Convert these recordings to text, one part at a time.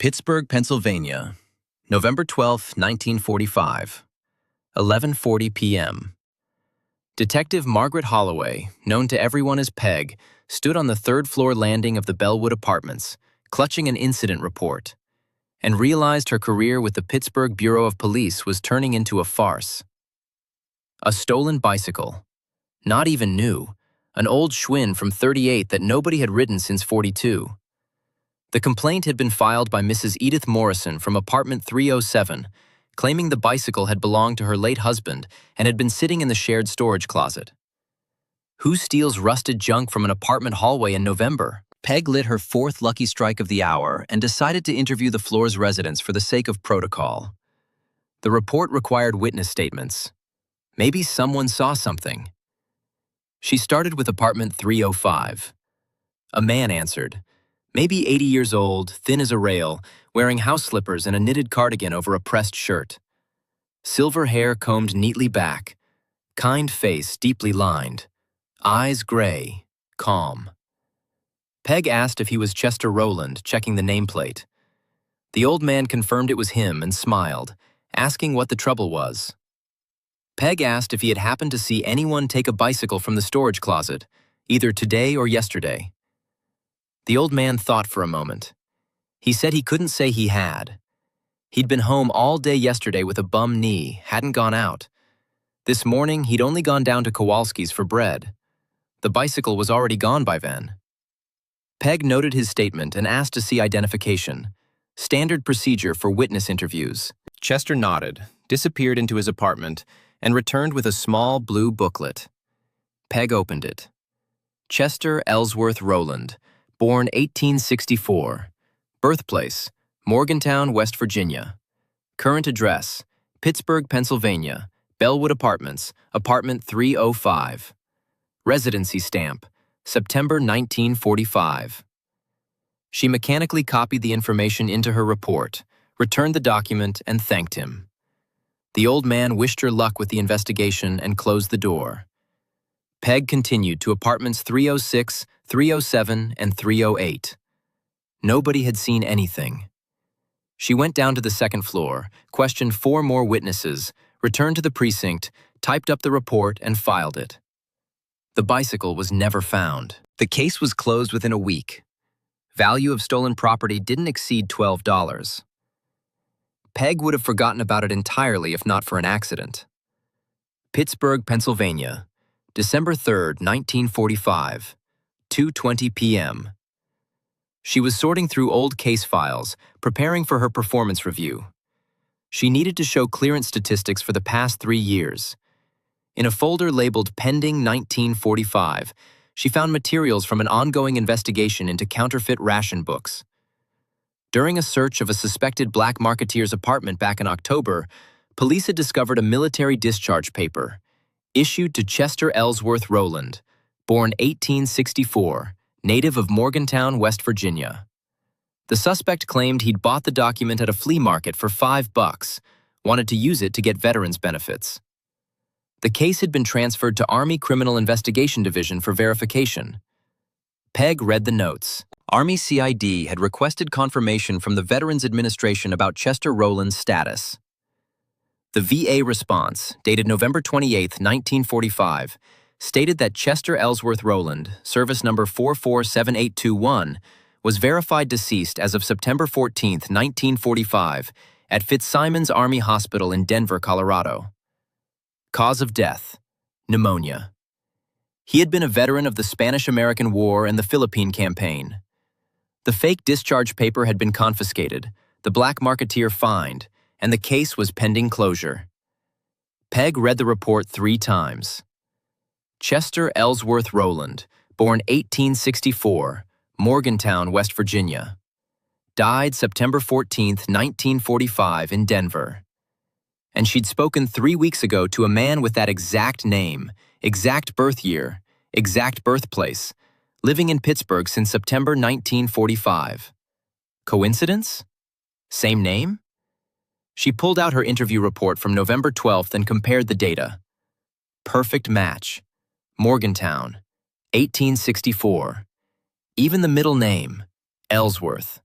Pittsburgh, Pennsylvania, November 12, 1945, 11:40 p.m. Detective Margaret Holloway, known to everyone as Peg, stood on the third-floor landing of the Bellwood Apartments, clutching an incident report, and realized her career with the Pittsburgh Bureau of Police was turning into a farce. A stolen bicycle. Not even new. An old Schwinn from '38 that nobody had ridden since '42. The complaint had been filed by Mrs. Edith Morrison from apartment 307, claiming the bicycle had belonged to her late husband and had been sitting in the shared storage closet. Who steals rusted junk from an apartment hallway in November? Peg lit her fourth lucky strike of the hour and decided to interview the floor's residents for the sake of protocol. The report required witness statements. Maybe someone saw something. She started with apartment 305. A man answered. Maybe 80 years old, thin as a rail, wearing house slippers and a knitted cardigan over a pressed shirt. Silver hair combed neatly back, kind face deeply lined, eyes gray, calm. Peg asked if he was Chester Rowland, checking the nameplate. The old man confirmed it was him and smiled, asking what the trouble was. Peg asked if he had happened to see anyone take a bicycle from the storage closet, either today or yesterday. The old man thought for a moment. He said he couldn't say he had. He'd been home all day yesterday with a bum knee, hadn't gone out. This morning, he'd only gone down to Kowalski's for bread. The bicycle was already gone by then. Peg noted his statement and asked to see identification. Standard procedure for witness interviews. Chester nodded, disappeared into his apartment, and returned with a small blue booklet. Peg opened it. Chester Ellsworth Rowland, born 1864. Birthplace, Morgantown, West Virginia. Current address, Pittsburgh, Pennsylvania, Bellwood Apartments, apartment 305. Residency stamp, September 1945. She mechanically copied the information into her report, returned the document, and thanked him. The old man wished her luck with the investigation and closed the door. Peg continued to apartments 306, 307, and 308. Nobody had seen anything. She went down to the second floor, questioned 4 more witnesses, returned to the precinct, typed up the report, and filed it. The bicycle was never found. The case was closed within a week. Value of stolen property didn't exceed $12. Peg would have forgotten about it entirely if not for an accident. Pittsburgh, Pennsylvania, December 3, 1945, 2:20 p.m. She was sorting through old case files, preparing for her performance review. She needed to show clearance statistics for the past 3 years. In a folder labeled Pending 1945, she found materials from an ongoing investigation into counterfeit ration books. During a search of a suspected black marketeer's apartment back in October, police had discovered a military discharge paper, issued to Chester Ellsworth Rowland, born 1864, native of Morgantown, West Virginia. The suspect claimed he'd bought the document at a flea market for $5, wanted to use it to get veterans benefits. The case had been transferred to Army Criminal Investigation Division for verification. Peg read the notes. Army CID had requested confirmation from the Veterans Administration about Chester Rowland's status. The VA response, dated November 28, 1945, stated that Chester Ellsworth Rowland, service number 447821, was verified deceased as of September 14, 1945, at Fitzsimons Army Hospital in Denver, Colorado. Cause of death, pneumonia. He had been a veteran of the Spanish-American War and the Philippine Campaign. The fake discharge paper had been confiscated, the black marketeer fined, and the case was pending closure. Peg read the report 3 times. Chester Ellsworth Rowland, born 1864, Morgantown, West Virginia. Died September 14, 1945, in Denver. And she'd spoken 3 weeks ago to a man with that exact name, exact birth year, exact birthplace, living in Pittsburgh since September 1945. Coincidence? Same name? She pulled out her interview report from November 12th and compared the data. Perfect match. Morgantown, 1864. Even the middle name, Ellsworth.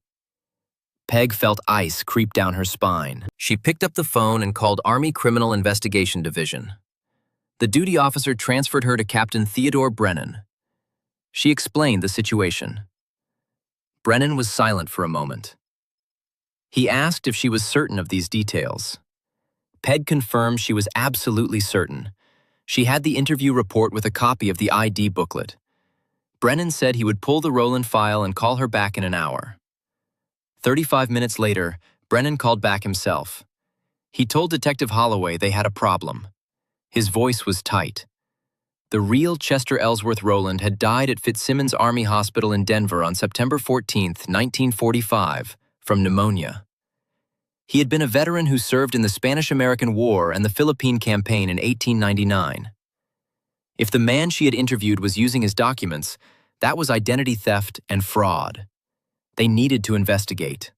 Peg felt ice creep down her spine. She picked up the phone and called Army Criminal Investigation Division. The duty officer transferred her to Captain Theodore Brennan. She explained the situation. Brennan was silent for a moment. He asked if she was certain of these details. Peg confirmed she was absolutely certain. She had the interview report with a copy of the ID booklet. Brennan said he would pull the Rowland file and call her back in an hour. 35 minutes later, Brennan called back himself. He told Detective Holloway they had a problem. His voice was tight. The real Chester Ellsworth Rowland had died at Fitzsimons Army Hospital in Denver on September 14, 1945, from pneumonia. He had been a veteran who served in the Spanish-American War and the Philippine Campaign in 1899. If the man she had interviewed was using his documents, that was identity theft and fraud. They needed to investigate.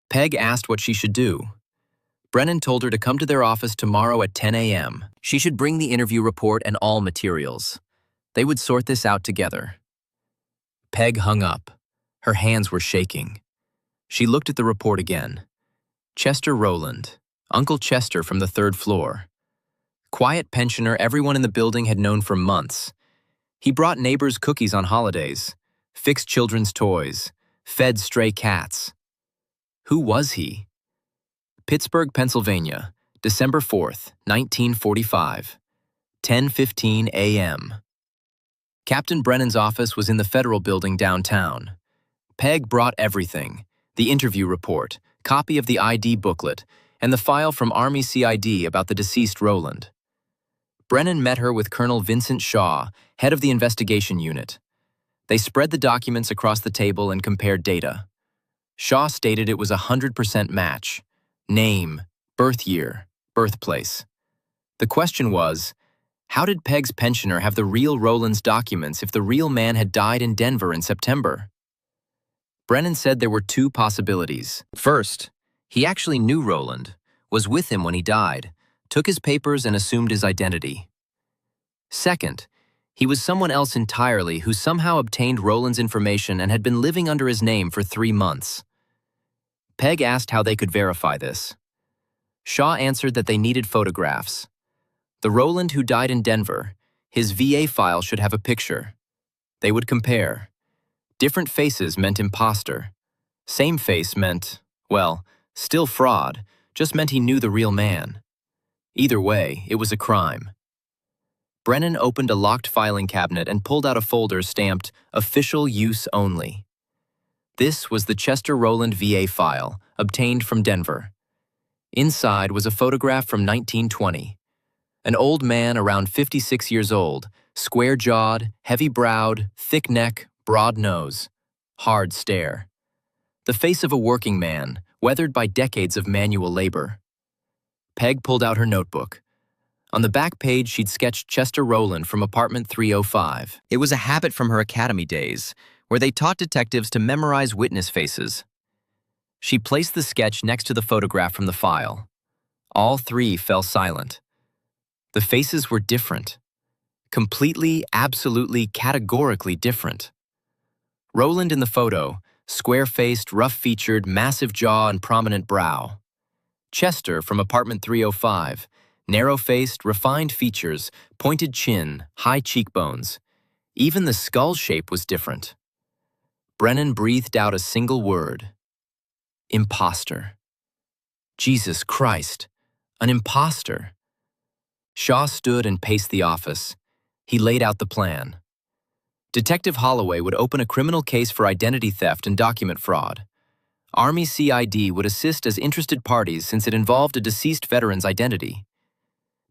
Peg asked what she should do. Brennan told her to come to their office tomorrow at 10 a.m. She should bring the interview report and all materials. They would sort this out together. Peg hung up. Her hands were shaking. She looked at the report again. Chester Rowland, Uncle Chester from the 3rd floor. Quiet pensioner everyone in the building had known for months. He brought neighbors cookies on holidays, fixed children's toys, fed stray cats. Who was he? Pittsburgh, Pennsylvania, December 4th, 1945, 10:15 a.m. Captain Brennan's office was in the Federal Building downtown. Peg brought everything: the interview report, copy of the ID booklet, and the file from Army CID about the deceased Rowland. Brennan met her with Colonel Vincent Shaw, head of the investigation unit. They spread the documents across the table and compared data. Shaw stated it was a 100% match. Name, birth year, birthplace. The question was, how did Peg's pensioner have the real Rowland's documents if the real man had died in Denver in September? Brennan said there were 2 possibilities. First, he actually knew Rowland, was with him when he died, took his papers and assumed his identity. Second, he was someone else entirely who somehow obtained Rowland's information and had been living under his name for 3 months. Peg asked how they could verify this. Shaw answered that they needed photographs. The Rowland who died in Denver, his VA file should have a picture. They would compare. Different faces meant imposter. Same face meant, well, still fraud, just meant he knew the real man. Either way, it was a crime. Brennan opened a locked filing cabinet and pulled out a folder stamped "Official Use Only." This was the Chester Rowland VA file, obtained from Denver. Inside was a photograph from 1920. An old man around 56 years old, square-jawed, heavy-browed, thick neck, broad nose, hard stare. The face of a working man, weathered by decades of manual labor. Peg pulled out her notebook. On the back page, she'd sketched Chester Rowland from apartment 305. It was a habit from her academy days, where they taught detectives to memorize witness faces. She placed the sketch next to the photograph from the file. All 3 fell silent. The faces were different. Completely, absolutely, categorically different. Rowland in the photo, square-faced, rough-featured, massive jaw and prominent brow. Chester from apartment 305, narrow-faced, refined features, pointed chin, high cheekbones. Even the skull shape was different. Brennan breathed out a single word. Imposter. Jesus Christ, an imposter. Shaw stood and paced the office. He laid out the plan. Detective Holloway would open a criminal case for identity theft and document fraud. Army CID would assist as interested parties since it involved a deceased veteran's identity.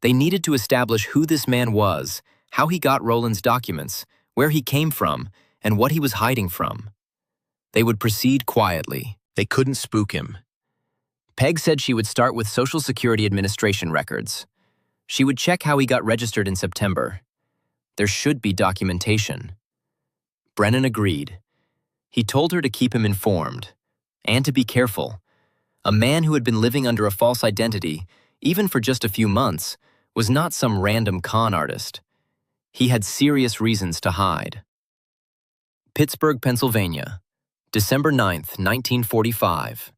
They needed to establish who this man was, how he got Rowland's documents, where he came from, and what he was hiding from. They would proceed quietly. They couldn't spook him. Peg said she would start with Social Security Administration records. She would check how he got registered in September. There should be documentation. Brennan agreed. He told her to keep him informed, and to be careful. A man who had been living under a false identity, even for just a few months, was not some random con artist. He had serious reasons to hide. Pittsburgh, Pennsylvania, December 9th, 1945,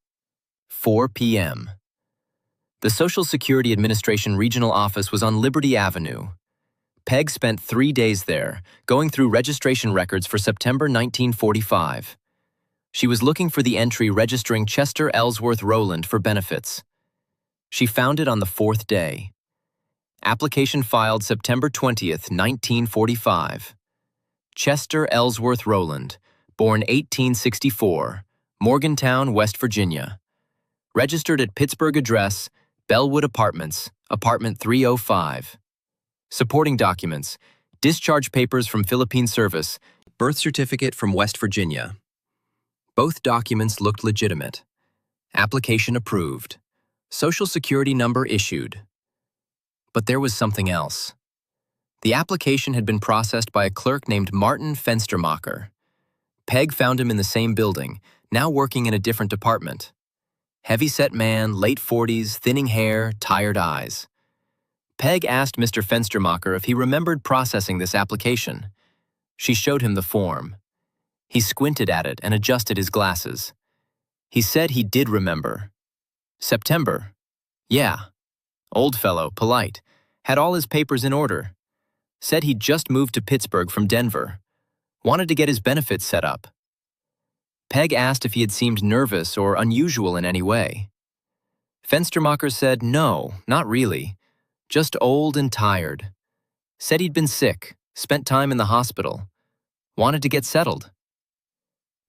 4 p.m. The Social Security Administration Regional Office was on Liberty Avenue. Peg spent 3 days there, going through registration records for September 1945. She was looking for the entry registering Chester Ellsworth Rowland for benefits. She found it on the 4th day. Application filed September 20th, 1945. Chester Ellsworth Rowland, born 1864, Morgantown, West Virginia. Registered at Pittsburgh's address, Bellwood Apartments, apartment 305. Supporting documents: discharge papers from Philippine service, birth certificate from West Virginia. Both documents looked legitimate. Application approved. Social Security number issued. But there was something else. The application had been processed by a clerk named Martin Fenstermacher. Peg found him in the same building, now working in a different department. Heavy-set man, late 40s, thinning hair, tired eyes. Peg asked Mr. Fenstermacher if he remembered processing this application. She showed him the form. He squinted at it and adjusted his glasses. He said he did remember. September. Yeah. Old fellow, polite. Had all his papers in order. Said he'd just moved to Pittsburgh from Denver. Wanted to get his benefits set up. Peg asked if he had seemed nervous or unusual in any way. Fenstermacher said no, not really. Just old and tired. Said he'd been sick, spent time in the hospital. Wanted to get settled.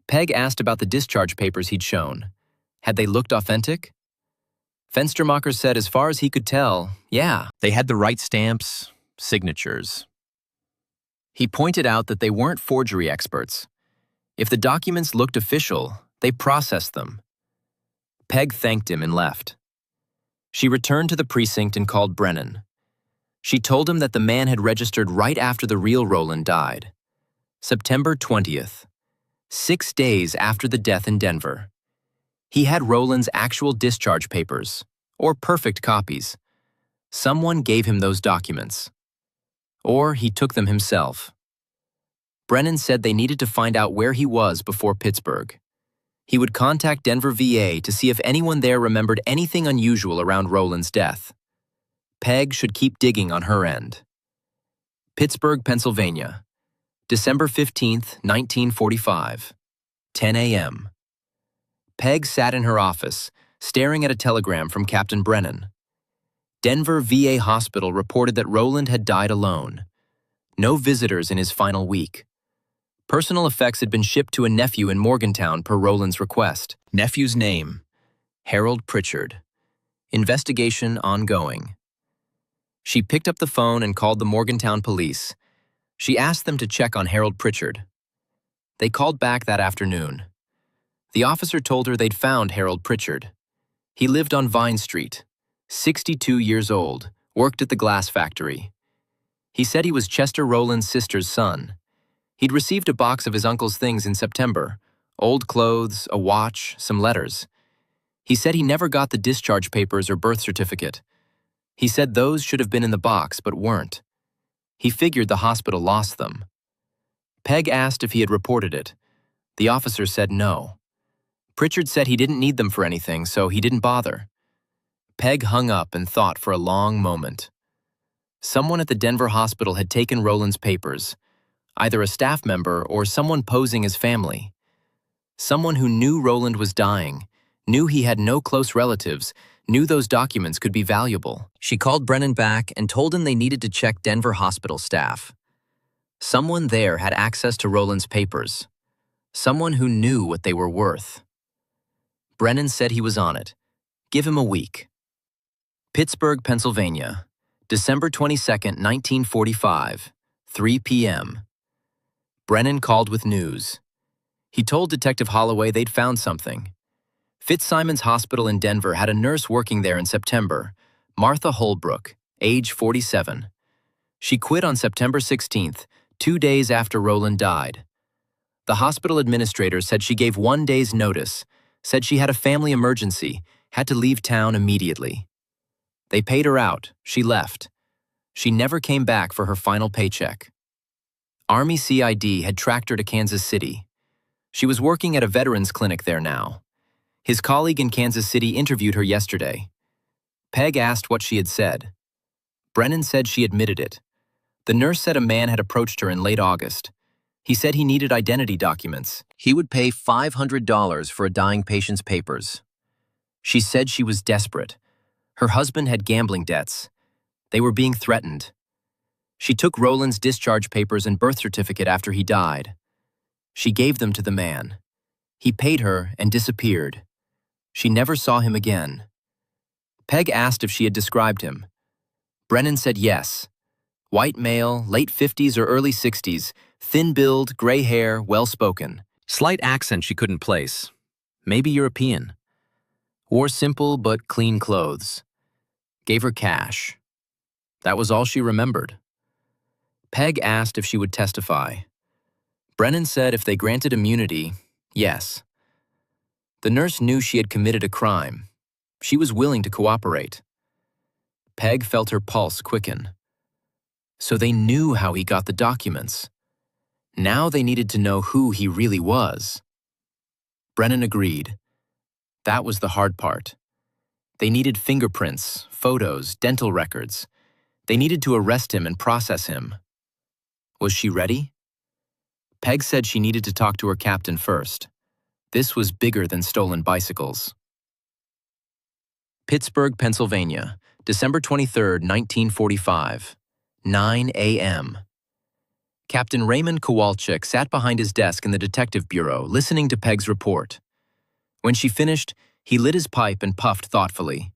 Peg asked about the discharge papers he'd shown. Had they looked authentic? Fenstermacher said as far as he could tell, yeah, they had the right stamps, signatures. He pointed out that they weren't forgery experts. If the documents looked official, they processed them. Peg thanked him and left. She returned to the precinct and called Brennan. She told him that the man had registered right after the real Rowland died. September 20th, 6 days after the death in Denver. He had Rowland's actual discharge papers, or perfect copies. Someone gave him those documents. Or he took them himself. Brennan said they needed to find out where he was before Pittsburgh. He would contact Denver VA to see if anyone there remembered anything unusual around Rowland's death. Peg should keep digging on her end. Pittsburgh, Pennsylvania, December 15th, 1945, 10 a.m. Peg sat in her office, staring at a telegram from Captain Brennan. Denver VA Hospital reported that Rowland had died alone. No visitors in his final week. Personal effects had been shipped to a nephew in Morgantown per Rowland's request. Nephew's name: Harold Pritchard. Investigation ongoing. She picked up the phone and called the Morgantown police. She asked them to check on Harold Pritchard. They called back that afternoon. The officer told her they'd found Harold Pritchard. He lived on Vine Street, 62 years old, worked at the glass factory. He said he was Chester Rowland's sister's son. He'd received a box of his uncle's things in September: old clothes, a watch, some letters. He said he never got the discharge papers or birth certificate. He said those should have been in the box but weren't. He figured the hospital lost them. Peg asked if he had reported it. The officer said no. Pritchard said he didn't need them for anything, so he didn't bother. Peg hung up and thought for a long moment. Someone at the Denver hospital had taken Rowland's papers, either a staff member or someone posing as family. Someone who knew Rowland was dying, knew he had no close relatives, knew those documents could be valuable. She called Brennan back and told him they needed to check Denver hospital staff. Someone there had access to Rowland's papers. Someone who knew what they were worth. Brennan said he was on it. Give him a week. Pittsburgh, Pennsylvania, December 22nd, 1945, 3 p.m. Brennan called with news. He told Detective Holloway they'd found something. Fitzsimons Hospital in Denver had a nurse working there in September, Martha Holbrook, age 47. She quit on September 16th, 2 days after Rowland died. The hospital administrator said she gave 1 day's notice, said she had a family emergency, had to leave town immediately. They paid her out, she left. She never came back for her final paycheck. Army CID had tracked her to Kansas City. She was working at a veterans clinic there now. His colleague in Kansas City interviewed her yesterday. Peg asked what she had said. Brennan said she admitted it. The nurse said a man had approached her in late August. He said he needed identity documents. He would pay $500 for a dying patient's papers. She said she was desperate. Her husband had gambling debts. They were being threatened. She took Rowland's discharge papers and birth certificate after he died. She gave them to the man. He paid her and disappeared. She never saw him again. Peg asked if she had described him. Brennan said yes. White male, late 50s or early 60s, thin build, gray hair, well-spoken. Slight accent she couldn't place. Maybe European. Wore simple but clean clothes. Gave her cash. That was all she remembered. Peg asked if she would testify. Brennan said if they granted immunity, yes. The nurse knew she had committed a crime. She was willing to cooperate. Peg felt her pulse quicken. So they knew how he got the documents. Now they needed to know who he really was. Brennan agreed. That was the hard part. They needed fingerprints, photos, dental records. They needed to arrest him and process him. Was she ready? Peg said she needed to talk to her captain first. This was bigger than stolen bicycles. Pittsburgh, Pennsylvania, December 23, 1945, 9 a.m. Captain Raymond Kowalczyk sat behind his desk in the detective bureau, listening to Peg's report. When she finished, he lit his pipe and puffed thoughtfully.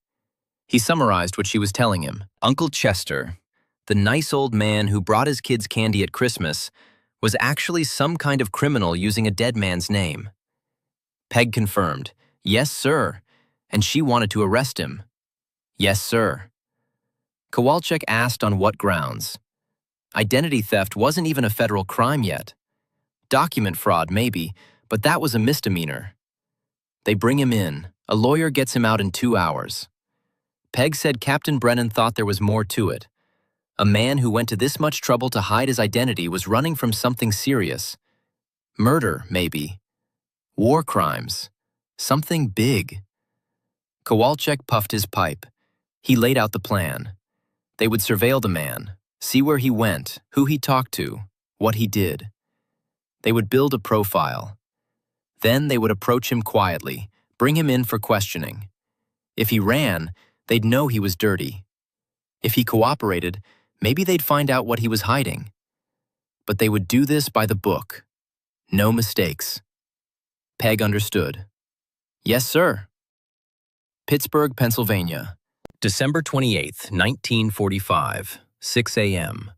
He summarized what she was telling him. Uncle Chester, the nice old man who brought his kids candy at Christmas, was actually some kind of criminal using a dead man's name. Peg confirmed, yes, sir, and she wanted to arrest him. Yes, sir. Kowalczyk asked on what grounds. Identity theft wasn't even a federal crime yet. Document fraud, maybe, but that was a misdemeanor. They bring him in. A lawyer gets him out in 2 hours. Peg said Captain Brennan thought there was more to it. A man who went to this much trouble to hide his identity was running from something serious. Murder, maybe. War crimes. Something big. Kowalczyk puffed his pipe. He laid out the plan. They would surveil the man, see where he went, who he talked to, what he did. They would build a profile. Then they would approach him quietly, bring him in for questioning. If he ran, they'd know he was dirty. If he cooperated, maybe they'd find out what he was hiding. But they would do this by the book. No mistakes. Peg understood. Yes, sir. Pittsburgh, Pennsylvania, December 28, 1945, 6 a.m.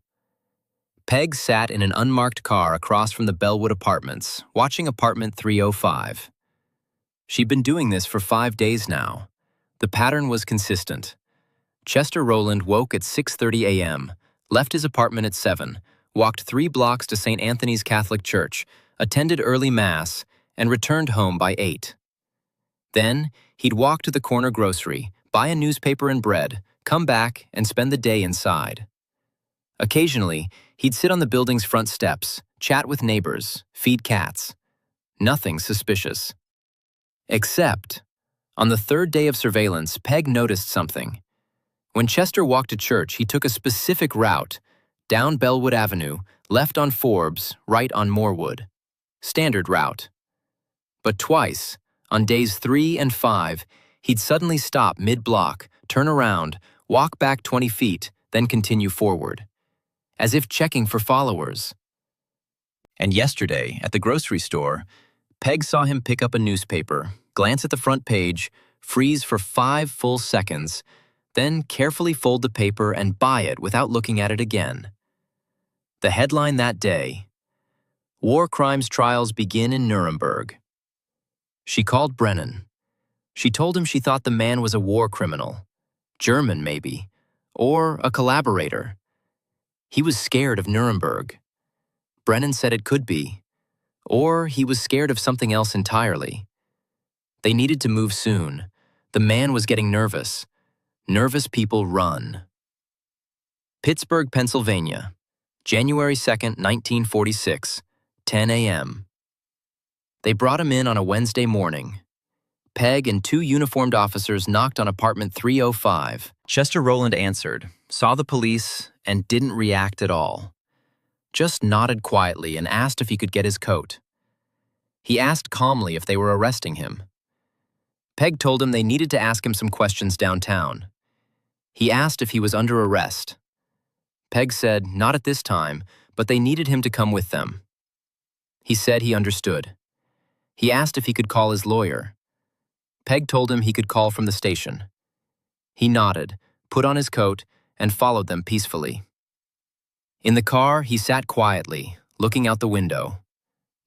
Peg sat in an unmarked car across from the Bellwood Apartments, watching apartment 305. She'd been doing this for 5 days now. The pattern was consistent. Chester Rowland woke at 6:30 a.m., left his apartment at 7, walked 3 blocks to St. Anthony's Catholic Church, attended early Mass, and returned home by 8. Then, he'd walk to the corner grocery, buy a newspaper and bread, come back, and spend the day inside. Occasionally, he'd sit on the building's front steps, chat with neighbors, feed cats. Nothing suspicious. Except, on the 3rd day of surveillance, Peg noticed something. When Chester walked to church, he took a specific route, down Bellwood Avenue, left on Forbes, right on Morewood. Standard route. But twice, on days 3 and 5, he'd suddenly stop mid-block, turn around, walk back 20 feet, then continue forward, as if checking for followers. And yesterday, at the grocery store, Peg saw him pick up a newspaper, glance at the front page, freeze for 5 full seconds, then carefully fold the paper and buy it without looking at it again. The headline that day: War Crimes Trials Begin in Nuremberg. She called Brennan. She told him she thought the man was a war criminal, German maybe, or a collaborator. He was scared of Nuremberg. Brennan said it could be. Or he was scared of something else entirely. They needed to move soon. The man was getting nervous. Nervous people run. Pittsburgh, Pennsylvania, January 2, 1946, 10 a.m. They brought him in on a Wednesday morning. Peg and two uniformed officers knocked on apartment 305. Chester Rowland answered, saw the police, and didn't react at all. Just nodded quietly and asked if he could get his coat. He asked calmly if they were arresting him. Peg told him they needed to ask him some questions downtown. He asked if he was under arrest. Peg said not at this time, but they needed him to come with them. He said he understood. He asked if he could call his lawyer. Peg told him he could call from the station. He nodded, put on his coat, and followed them peacefully. In the car, he sat quietly, looking out the window.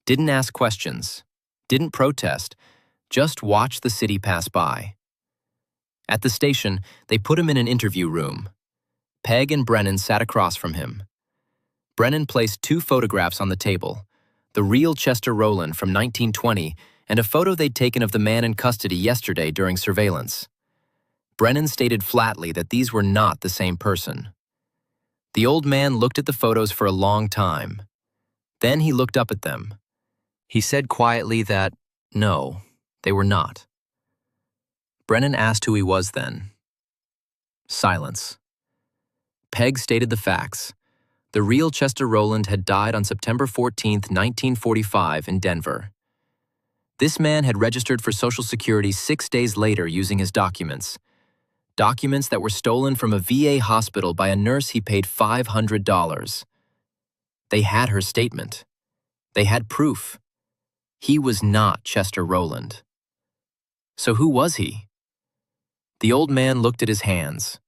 Didn't ask questions, didn't protest, just watched the city pass by. At the station, they put him in an interview room. Peg and Brennan sat across from him. Brennan placed two photographs on the table, the real Chester Rowland from 1920 and a photo they'd taken of the man in custody yesterday during surveillance. Brennan stated flatly that these were not the same person. The old man looked at the photos for a long time. Then he looked up at them. He said quietly that, no, they were not. Brennan asked who he was then. Silence. Peg stated the facts. The real Chester Rowland had died on September 14, 1945 in Denver. This man had registered for Social Security 6 days later using his documents. Documents that were stolen from a VA hospital by a nurse he paid $500. They had her statement. They had proof. He was not Chester Rowland. So who was he? The old man looked at his hands.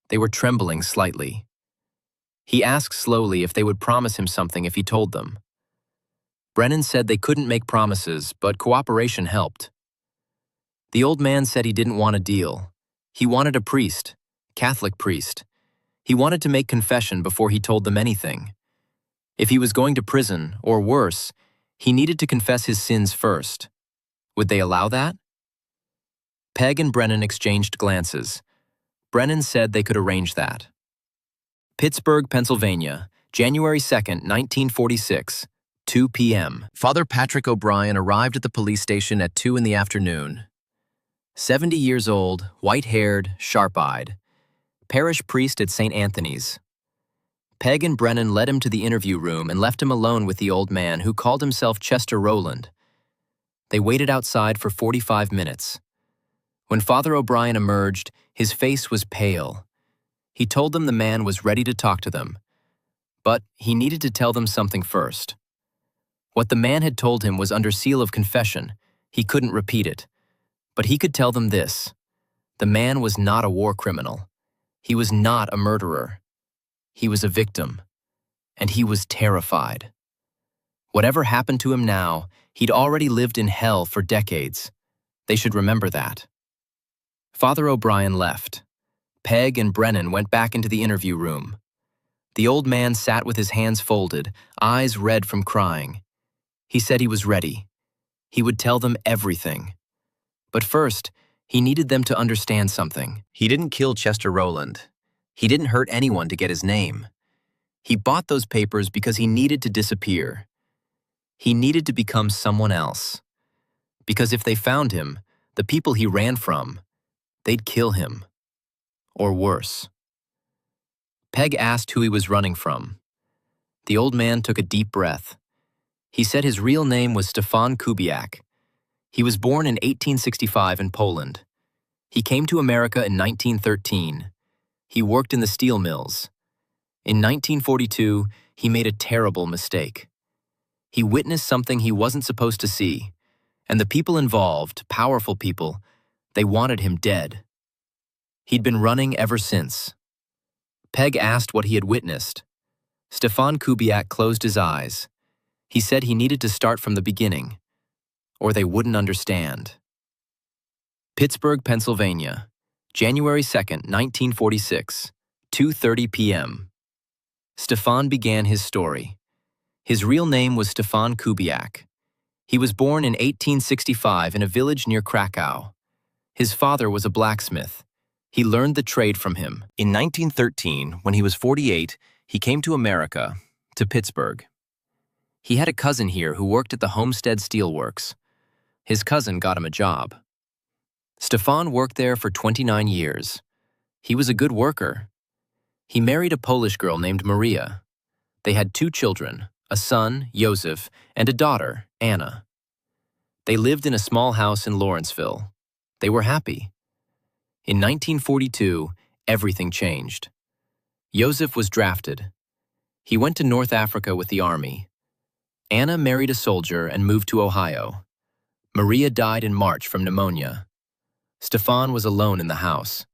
They were trembling slightly. He asked slowly if they would promise him something if he told them. Brennan said they couldn't make promises, but cooperation helped. The old man said he didn't want a deal. He wanted a priest, Catholic priest. He wanted to make confession before he told them anything. If he was going to prison, or worse, he needed to confess his sins first. Would they allow that? Peg and Brennan exchanged glances. Brennan said they could arrange that. Pittsburgh, Pennsylvania, January 2nd, 1946, 2 p.m. Father Patrick O'Brien arrived at the police station at 2 in the afternoon. 70 years old, white-haired, sharp-eyed. Parish priest at St. Anthony's. Peg and Brennan led him to the interview room and left him alone with the old man who called himself Chester Rowland. They waited outside for 45 minutes. When Father O'Brien emerged, his face was pale. He told them the man was ready to talk to them, but he needed to tell them something first. What the man had told him was under seal of confession. He couldn't repeat it. But he could tell them this. The man was not a war criminal. He was not a murderer. He was a victim. And he was terrified. Whatever happened to him now, he'd already lived in hell for decades. They should remember that. Father O'Brien left. Peg and Brennan went back into the interview room. The old man sat with his hands folded, eyes red from crying. He said he was ready. He would tell them everything. But first, he needed them to understand something. He didn't kill Chester Rowland. He didn't hurt anyone to get his name. He bought those papers because he needed to disappear. He needed to become someone else. Because if they found him, the people he ran from, they'd kill him. Or worse. Peg asked who he was running from. The old man took a deep breath. He said his real name was Stefan Kubiak. He was born in 1865 in Poland. He came to America in 1913. He worked in the steel mills. In 1942, he made a terrible mistake. He witnessed something he wasn't supposed to see, and the people involved, powerful people, they wanted him dead. He'd been running ever since. Peg asked what he had witnessed. Stefan Kubiak closed his eyes. He said he needed to start from the beginning, or they wouldn't understand. Pittsburgh, Pennsylvania, January 2nd, 1946, 2:30 p.m. Stefan began his story. His real name was Stefan Kubiak. He was born in 1865 in a village near Krakow. His father was a blacksmith. He learned the trade from him. In 1913, when he was 48, he came to America, to Pittsburgh. He had a cousin here who worked at the Homestead Steelworks. His cousin got him a job. Stefan worked there for 29 years. He was a good worker. He married a Polish girl named Maria. They had 2 children, a son, Joseph, and a daughter, Anna. They lived in a small house in Lawrenceville. They were happy. In 1942, everything changed. Joseph was drafted. He went to North Africa with the army. Anna married a soldier and moved to Ohio. Maria died in March from pneumonia. Stefan was alone in the house,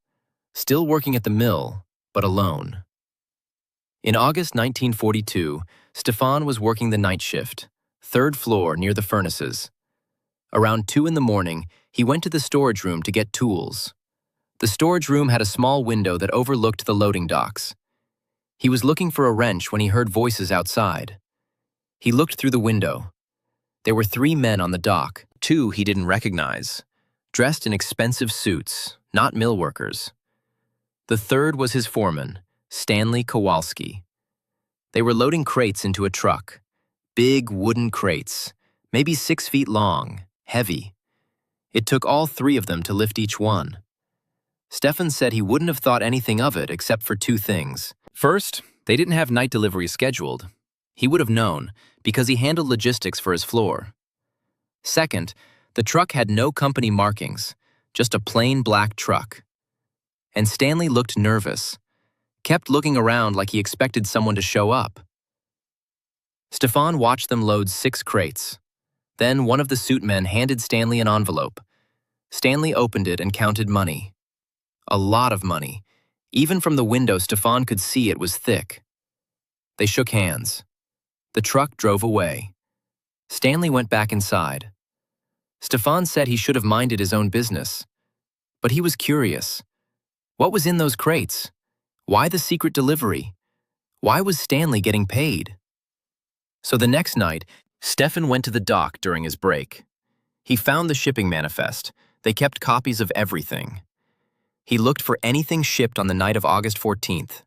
still working at the mill, but alone. In August 1942, Stefan was working the night shift, 3rd floor near the furnaces. Around 2 in the morning, he went to the storage room to get tools. The storage room had a small window that overlooked the loading docks. He was looking for a wrench when he heard voices outside. He looked through the window. There were 3 men on the dock, 2 he didn't recognize, dressed in expensive suits, not mill workers. The 3rd was his foreman, Stanley Kowalski. They were loading crates into a truck, big wooden crates, maybe 6 feet long, heavy. It took all 3 of them to lift each one. Stefan said he wouldn't have thought anything of it except for 2 things. First, they didn't have night deliveries scheduled. He would have known, because he handled logistics for his floor. Second, the truck had no company markings, just a plain black truck. And Stanley looked nervous, kept looking around like he expected someone to show up. Stefan watched them load 6 crates. Then one of the suit men handed Stanley an envelope. Stanley opened it and counted money. A lot of money. Even from the window, Stefan could see it was thick. They shook hands. The truck drove away. Stanley went back inside. Stefan said he should have minded his own business. But he was curious. What was in those crates? Why the secret delivery? Why was Stanley getting paid? So the next night, Stefan went to the dock during his break. He found the shipping manifest. They kept copies of everything. He looked for anything shipped on the night of August 14th.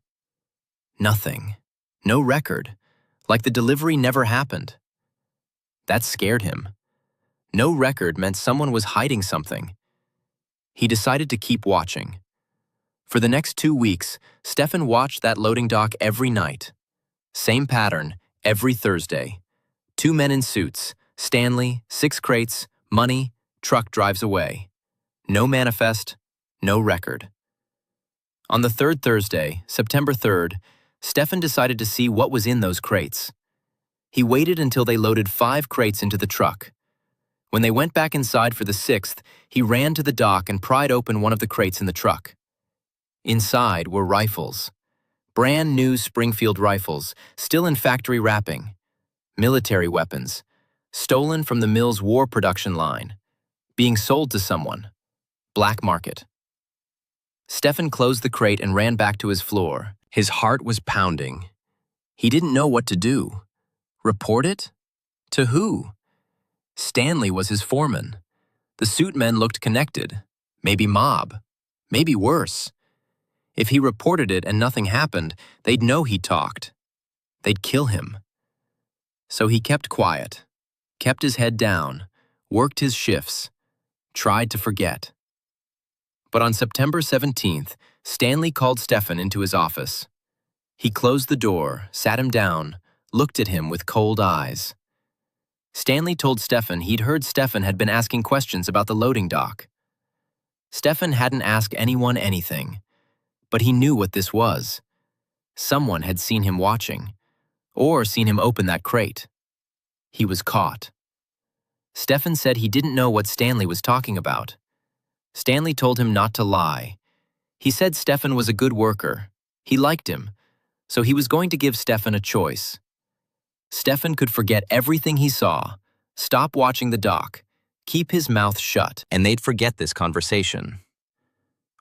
Nothing. No record. Like the delivery never happened. That scared him. No record meant someone was hiding something. He decided to keep watching. For the next 2 weeks, Stefan watched that loading dock every night. Same pattern, every Thursday. 2 men in suits, Stanley, 6 crates, money, truck drives away. No manifest, no record. On the 3rd Thursday, September 3rd, Stefan decided to see what was in those crates. He waited until they loaded 5 crates into the truck. When they went back inside for the 6th, he ran to the dock and pried open one of the crates in the truck. Inside were rifles. Brand new Springfield rifles, still in factory wrapping. Military weapons, stolen from the mill's war production line. Being sold to someone. Black market. Stefan closed the crate and ran back to his floor. His heart was pounding. He didn't know what to do. Report it? To who? Stanley was his foreman. The suit men looked connected. Maybe mob. Maybe worse. If he reported it and nothing happened, they'd know he talked. They'd kill him. So he kept quiet, kept his head down, worked his shifts, tried to forget. But on September 17th, Stanley called Stefan into his office. He closed the door, sat him down, looked at him with cold eyes. Stanley told Stefan he'd heard Stefan had been asking questions about the loading dock. Stefan hadn't asked anyone anything, but he knew what this was. Someone had seen him watching, or seen him open that crate. He was caught. Stefan said he didn't know what Stanley was talking about. Stanley told him not to lie. He said Stefan was a good worker. He liked him, so he was going to give Stefan a choice. Stefan could forget everything he saw, stop watching the dock, keep his mouth shut, and they'd forget this conversation.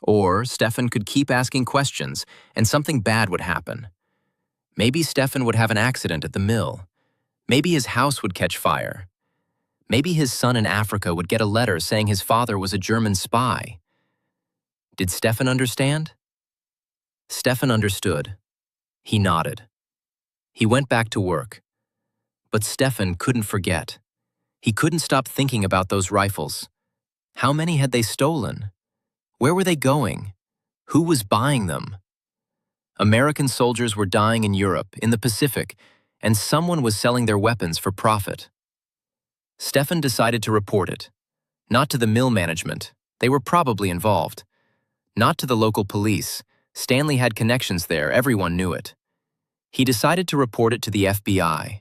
Or Stefan could keep asking questions, and something bad would happen. Maybe Stefan would have an accident at the mill. Maybe his house would catch fire. Maybe his son in Africa would get a letter saying his father was a German spy. Did Stefan understand? Stefan understood. He nodded. He went back to work. But Stefan couldn't forget. He couldn't stop thinking about those rifles. How many had they stolen? Where were they going? Who was buying them? American soldiers were dying in Europe, in the Pacific, and someone was selling their weapons for profit. Stefan decided to report it. Not to the mill management. They were probably involved. Not to the local police. Stanley had connections there, everyone knew it. He decided to report it to the FBI.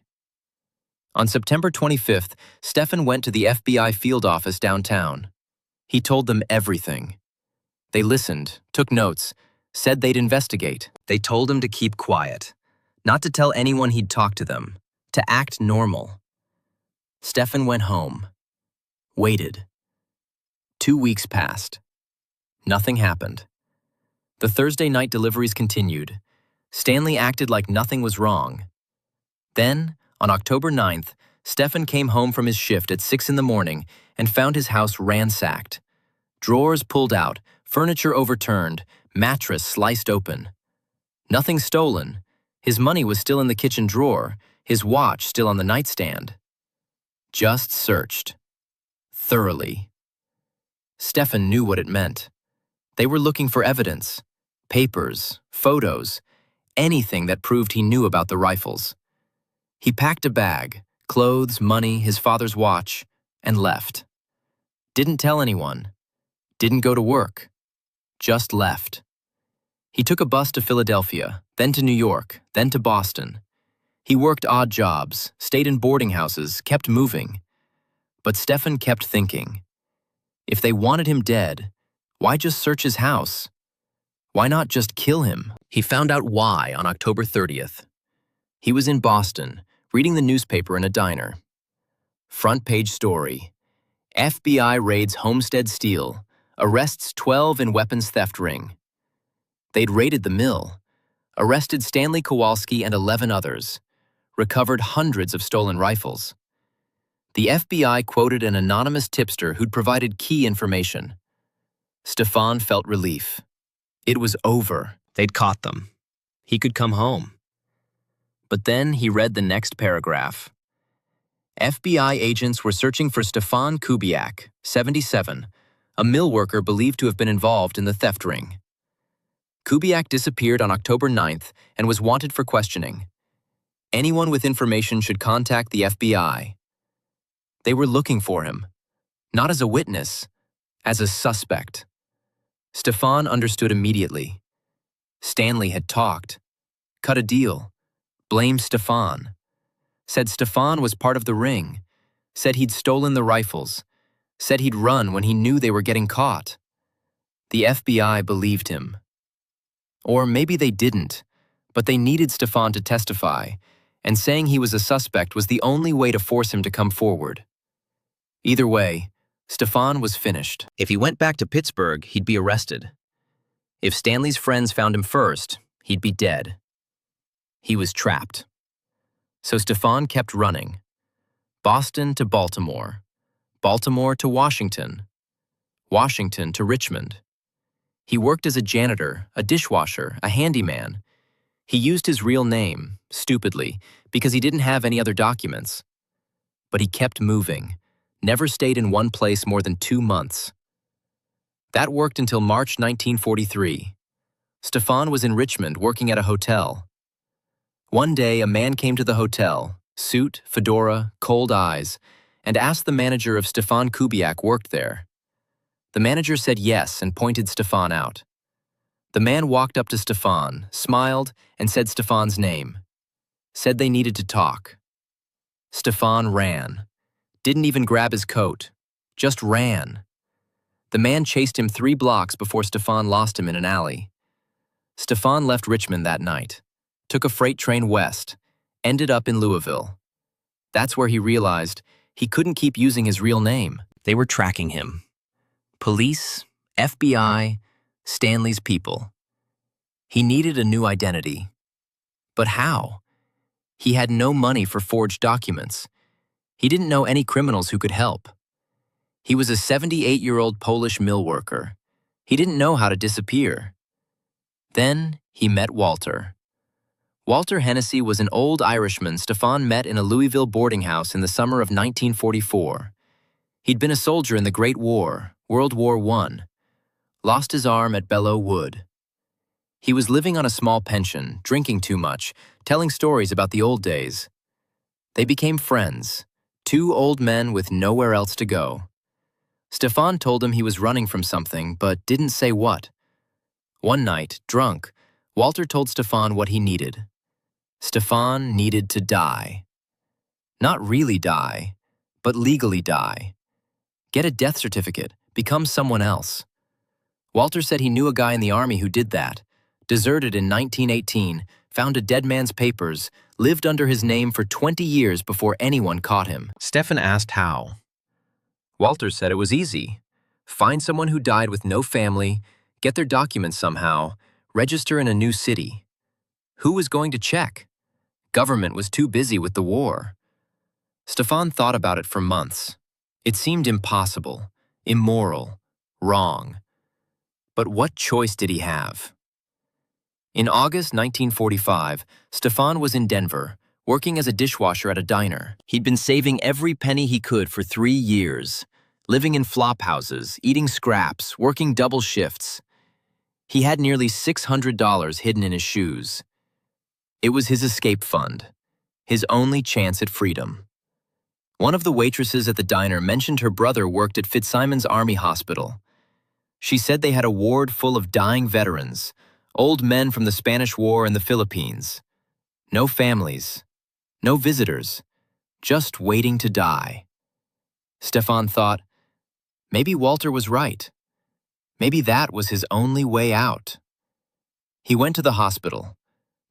On September 25th, Stefan went to the FBI field office downtown. He told them everything. They listened, took notes, said they'd investigate. They told him to keep quiet, not to tell anyone he'd talk to them, to act normal. Stefan went home. Waited. 2 weeks passed. Nothing happened. The Thursday night deliveries continued. Stanley acted like nothing was wrong. Then, on October 9th, Stefan came home from his shift at 6 in the morning and found his house ransacked. Drawers pulled out, furniture overturned, mattress sliced open. Nothing stolen. His money was still in the kitchen drawer, his watch still on the nightstand. Just searched. Thoroughly. Stefan knew what it meant. They were looking for evidence, papers, photos, anything that proved he knew about the rifles. He packed a bag, clothes, money, his father's watch, and left. Didn't tell anyone. Didn't go to work. Just left. He took a bus to Philadelphia, then to New York, then to Boston. He worked odd jobs, stayed in boarding houses, kept moving. But Stefan kept thinking. If they wanted him dead, why just search his house? Why not just kill him? He found out why on October 30th. He was in Boston, reading the newspaper in a diner. Front page story. FBI raids Homestead Steel, arrests 12 in weapons theft ring. They'd raided the mill, arrested Stanley Kowalski and 11 others, recovered hundreds of stolen rifles. The FBI quoted an anonymous tipster who'd provided key information. Stefan felt relief. It was over. They'd caught them. He could come home. But then he read the next paragraph. FBI agents were searching for Stefan Kubiak, 77, a mill worker believed to have been involved in the theft ring. Kubiak disappeared on October 9th and was wanted for questioning. Anyone with information should contact the FBI. They were looking for him, not as a witness, as a suspect. Stefan understood immediately. Stanley had talked, cut a deal, blamed Stefan, said Stefan was part of the ring, said he'd stolen the rifles, said he'd run when he knew they were getting caught. The FBI believed him. Or maybe they didn't, but they needed Stefan to testify, and saying he was a suspect was the only way to force him to come forward. Either way, Stefan was finished. If he went back to Pittsburgh, he'd be arrested. If Stanley's friends found him first, he'd be dead. He was trapped. So Stefan kept running. Boston to Baltimore. Baltimore to Washington. Washington to Richmond. He worked as a janitor, a dishwasher, a handyman. He used his real name, stupidly, because he didn't have any other documents. But he kept moving, never stayed in one place more than 2 months. That worked until March 1943. Stefan was in Richmond working at a hotel. One day, a man came to the hotel, suit, fedora, cold eyes, and asked the manager if Stefan Kubiak worked there. The manager said yes and pointed Stefan out. The man walked up to Stefan, smiled, and said Stefan's name. Said they needed to talk. Stefan ran. Didn't even grab his coat. Just ran. The man chased him 3 blocks before Stefan lost him in an alley. Stefan left Richmond that night, took a freight train west, ended up in Louisville. That's where he realized he couldn't keep using his real name. They were tracking him. Police, FBI, Stanley's people. He needed a new identity. But how? He had no money for forged documents. He didn't know any criminals who could help. He was a 78-year-old Polish mill worker. He didn't know how to disappear. Then he met Walter. Walter Hennessy was an old Irishman Stefan met in a Louisville boarding house in the summer of 1944. He'd been a soldier in the Great War, World War I, lost his arm at Belleau Wood. He was living on a small pension, drinking too much, telling stories about the old days. They became friends, two old men with nowhere else to go. Stefan told him he was running from something, but didn't say what. One night, drunk, Walter told Stefan what he needed. Stefan needed to die. Not really die, but legally die. Get a death certificate, become someone else. Walter said he knew a guy in the Army who did that, deserted in 1918, found a dead man's papers, lived under his name for 20 years before anyone caught him. Stefan asked how. Walter said it was easy. Find someone who died with no family, get their documents somehow, register in a new city. Who was going to check? Government was too busy with the war. Stefan thought about it for months. It seemed impossible, immoral, wrong. But what choice did he have? In August 1945, Stefan was in Denver, working as a dishwasher at a diner. He'd been saving every penny he could for 3 years, living in flop houses, eating scraps, working double shifts. He had nearly $600 hidden in his shoes. It was his escape fund, his only chance at freedom. One of the waitresses at the diner mentioned her brother worked at Fitzsimons Army Hospital. She said they had a ward full of dying veterans, old men from the Spanish War and the Philippines. No families, no visitors, just waiting to die. Stefan thought, maybe Walter was right. Maybe that was his only way out. He went to the hospital,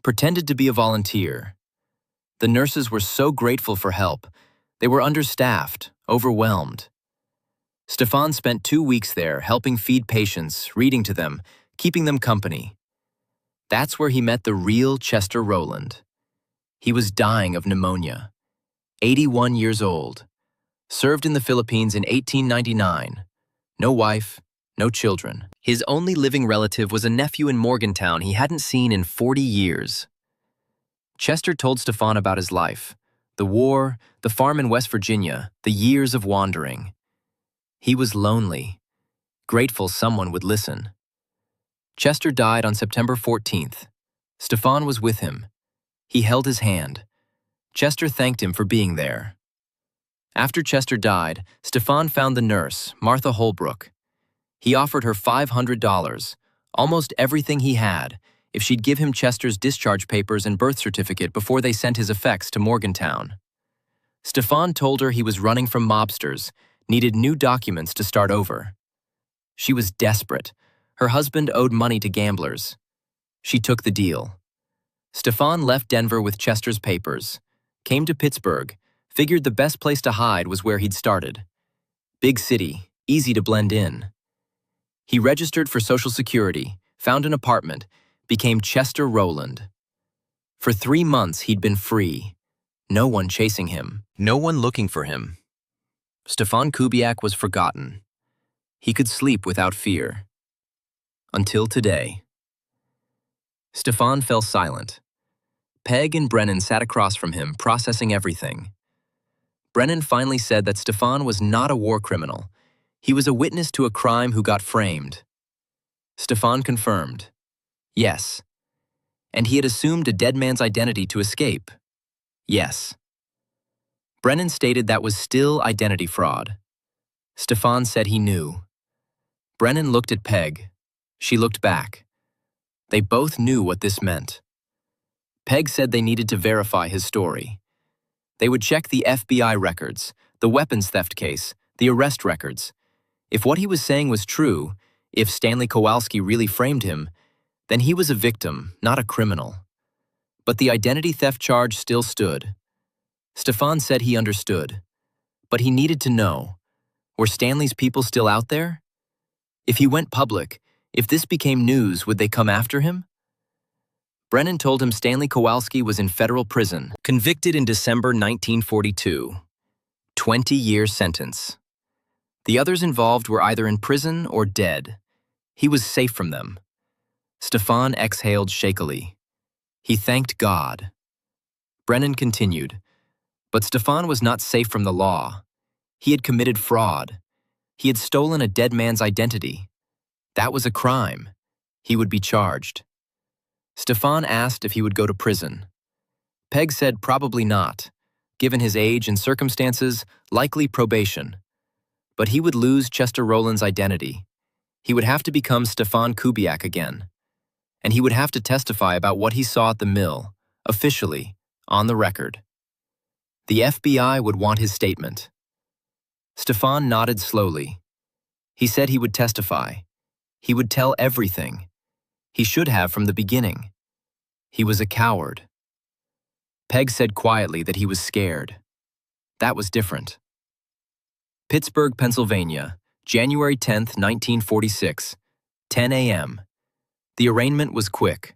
pretended to be a volunteer. The nurses were so grateful for help. They were understaffed, overwhelmed. Stefan spent 2 weeks there helping feed patients, reading to them, keeping them company. That's where he met the real Chester Rowland. He was dying of pneumonia, 81 years old, served in the Philippines in 1899. No wife, no children. His only living relative was a nephew in Morgantown he hadn't seen in 40 years. Chester told Stefan about his life, the war, the farm in West Virginia, the years of wandering. He was lonely, grateful someone would listen. Chester died on September 14th. Stefan was with him. He held his hand. Chester thanked him for being there. After Chester died, Stefan found the nurse, Martha Holbrook. He offered her $500, almost everything he had, if she'd give him Chester's discharge papers and birth certificate before they sent his effects to Morgantown. Stefan told her he was running from mobsters, needed new documents to start over. She was desperate. Her husband owed money to gamblers. She took the deal. Stefan left Denver with Chester's papers, came to Pittsburgh, figured the best place to hide was where he'd started. Big city, easy to blend in. He registered for Social Security, found an apartment, became Chester Rowland. For 3 months he'd been free. No one chasing him, no one looking for him. Stefan Kubiak was forgotten. He could sleep without fear. Until today. Stefan fell silent. Peg and Brennan sat across from him, processing everything. Brennan finally said that Stefan was not a war criminal. He was a witness to a crime who got framed. Stefan confirmed. Yes. And he had assumed a dead man's identity to escape. Yes. Brennan stated that was still identity fraud. Stefan said he knew. Brennan looked at Peg. She looked back. They both knew what this meant. Peg said they needed to verify his story. They would check the FBI records, the weapons theft case, the arrest records. If what he was saying was true, if Stanley Kowalski really framed him, then he was a victim, not a criminal. But the identity theft charge still stood. Stefan said he understood. But he needed to know, were Stanley's people still out there? If he went public, if this became news, would they come after him? Brennan told him Stanley Kowalski was in federal prison, convicted in December 1942. 20-year sentence. The others involved were either in prison or dead. He was safe from them. Stefan exhaled shakily. He thanked God. Brennan continued, but Stefan was not safe from the law. He had committed fraud. He had stolen a dead man's identity. That was a crime. He would be charged. Stefan asked if he would go to prison. Peg said probably not. Given his age and circumstances, likely probation. But he would lose Chester Rowland's identity. He would have to become Stefan Kubiak again. And he would have to testify about what he saw at the mill, officially, on the record. The FBI would want his statement. Stefan nodded slowly. He said he would testify. He would tell everything. He should have from the beginning. He was a coward. Peg said quietly that he was scared. That was different. Pittsburgh, Pennsylvania, January 10, 1946, 10 a.m. The arraignment was quick.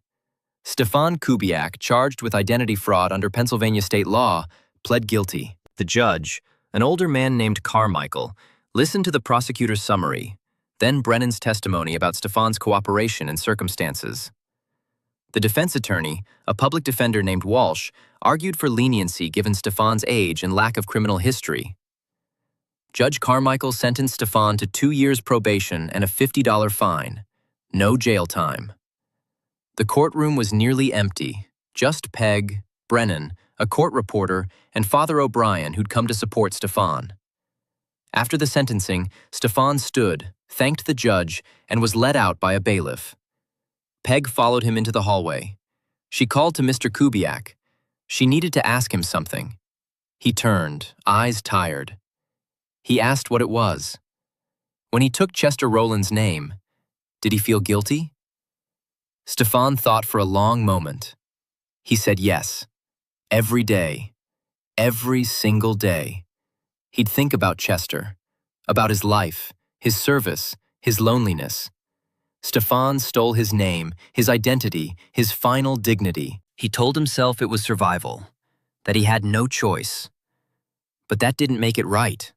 Stefan Kubiak, charged with identity fraud under Pennsylvania state law, pled guilty. The judge, an older man named Carmichael, listened to the prosecutor's summary, then Brennan's testimony about Stefan's cooperation and circumstances. The defense attorney, a public defender named Walsh, argued for leniency given Stefan's age and lack of criminal history. Judge Carmichael sentenced Stefan to 2 years probation and a $50 fine. No jail time. The courtroom was nearly empty. Just Peg, Brennan, a court reporter, and Father O'Brien who'd come to support Stefan. After the sentencing, Stefan stood, thanked the judge, and was led out by a bailiff. Peg followed him into the hallway. She called to Mr. Kubiak. She needed to ask him something. He turned, eyes tired. He asked what it was. When he took Chester Rowland's name, did he feel guilty? Stefan thought for a long moment. He said yes. Every day. Every single day. He'd think about Chester, about his life, his service, his loneliness. Stefan stole his name, his identity, his final dignity. He told himself it was survival, that he had no choice. But that didn't make it right.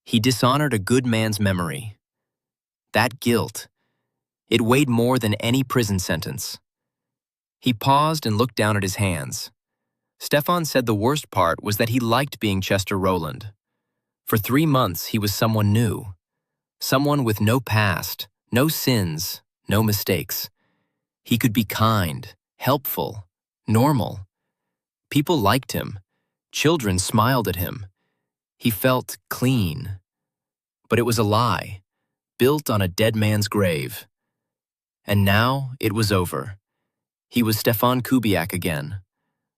He dishonored a good man's memory. That guilt, it weighed more than any prison sentence. He paused and looked down at his hands. Stefan said the worst part was that he liked being Chester Rowland. For 3 months, he was someone new. Someone with no past, no sins, no mistakes. He could be kind, helpful, normal. People liked him. Children smiled at him. He felt clean. But it was a lie, built on a dead man's grave. And now it was over. He was Stefan Kubiak again,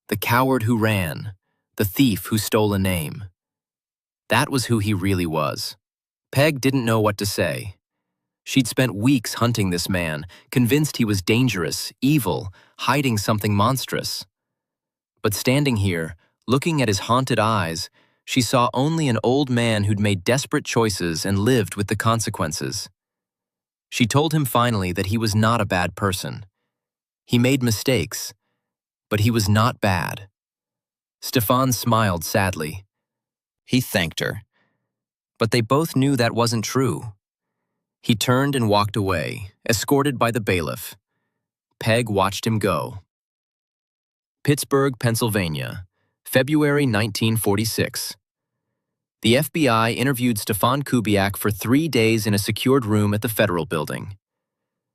the coward who ran, the thief who stole a name. That was who he really was. Peg didn't know what to say. She'd spent weeks hunting this man, convinced he was dangerous, evil, hiding something monstrous. But standing here, looking at his haunted eyes, she saw only an old man who'd made desperate choices and lived with the consequences. She told him finally that he was not a bad person. He made mistakes, but he was not bad. Stefan smiled sadly. He thanked her. But they both knew that wasn't true. He turned and walked away, escorted by the bailiff. Peg watched him go. Pittsburgh, Pennsylvania, February 1946. The FBI interviewed Stefan Kubiak for 3 days in a secured room at the Federal Building.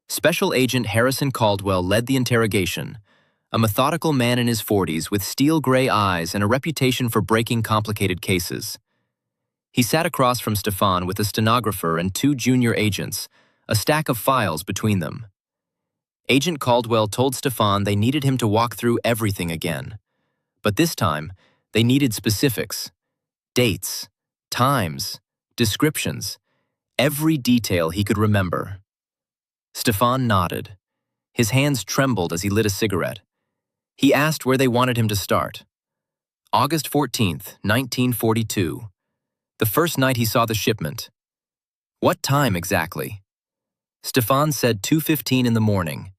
Special Agent Harrison Caldwell led the interrogation, a methodical man in his 40s with steel-gray eyes and a reputation for breaking complicated cases. He sat across from Stefan with a stenographer and 2 junior agents, a stack of files between them. Agent Caldwell told Stefan they needed him to walk through everything again. But this time, they needed specifics, dates, times, descriptions, every detail he could remember. Stefan nodded. His hands trembled as he lit a cigarette. He asked where they wanted him to start. August 14th, 1942. The first night he saw the shipment. What time exactly? Stefan said 2:15 in the morning.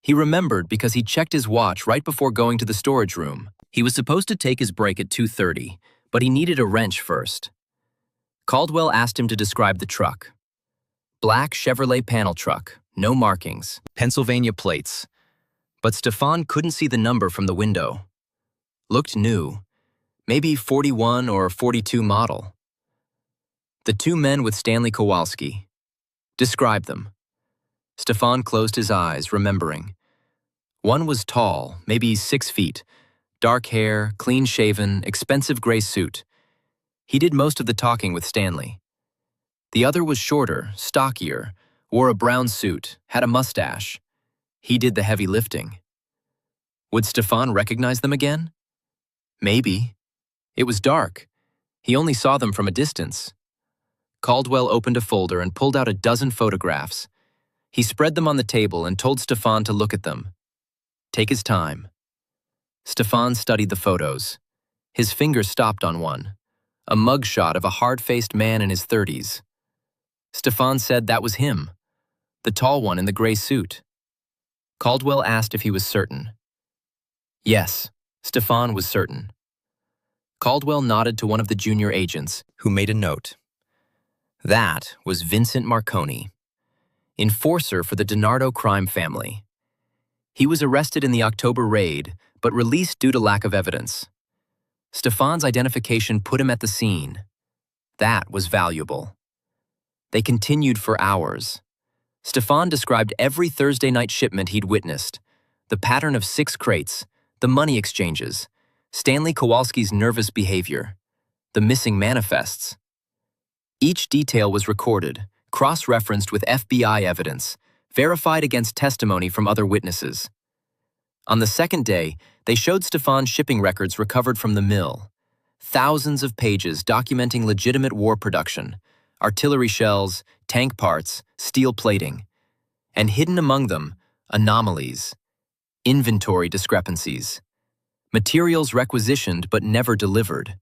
He remembered because he checked his watch right before going to the storage room. He was supposed to take his break at 2:30, but he needed a wrench first. Caldwell asked him to describe the truck. Black Chevrolet panel truck, no markings, Pennsylvania plates. But Stefan couldn't see the number from the window. Looked new, maybe 41 or 42 model. The two men with Stanley Kowalski. Describe them. Stefan closed his eyes, remembering. One was tall, maybe 6 feet, dark hair, clean-shaven, expensive gray suit. He did most of the talking with Stanley. The other was shorter, stockier, wore a brown suit, had a mustache. He did the heavy lifting. Would Stefan recognize them again? Maybe. It was dark. He only saw them from a distance. Caldwell opened a folder and pulled out a dozen photographs. He spread them on the table and told Stefan to look at them. Take his time. Stefan studied the photos. His finger stopped on one, a mugshot of a hard-faced man in his 30s. Stefan said that was him, the tall one in the gray suit. Caldwell asked if he was certain. Yes, Stefan was certain. Caldwell nodded to one of the junior agents, who made a note. That was Vincent Marconi, enforcer for the DiNardo crime family. He was arrested in the October raid, but released due to lack of evidence. Stefan's identification put him at the scene. That was valuable. They continued for hours. Stefan described every Thursday night shipment he'd witnessed, the pattern of 6 crates, the money exchanges, Stanley Kowalski's nervous behavior, the missing manifests. Each detail was recorded, cross-referenced with FBI evidence, verified against testimony from other witnesses. On the second day, they showed Stefan shipping records recovered from the mill. Thousands of pages documenting legitimate war production, artillery shells, tank parts, steel plating. And hidden among them, anomalies, inventory discrepancies, materials requisitioned but never delivered,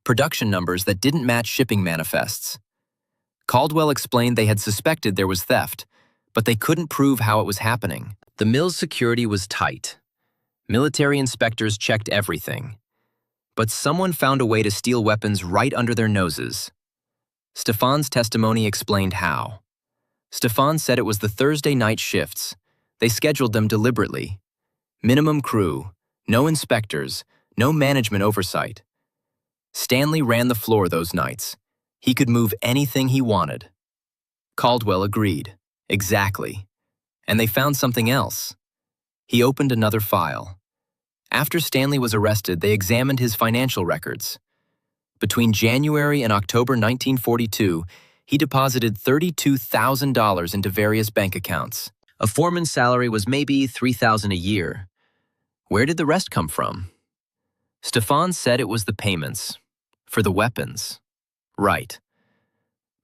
production numbers that didn't match shipping manifests. Caldwell explained they had suspected there was theft, but they couldn't prove how it was happening. The mill's security was tight. Military inspectors checked everything. But someone found a way to steal weapons right under their noses. Stefan's testimony explained how. Stefan said it was the Thursday night shifts. They scheduled them deliberately. Minimum crew, no inspectors, no management oversight. Stanley ran the floor those nights. He could move anything he wanted. Caldwell agreed. Exactly. And they found something else. He opened another file. After Stanley was arrested, they examined his financial records. Between January and October 1942, he deposited $32,000 into various bank accounts. A foreman's salary was maybe $3,000 a year. Where did the rest come from? Stefan said it was the payments. For the weapons. Right.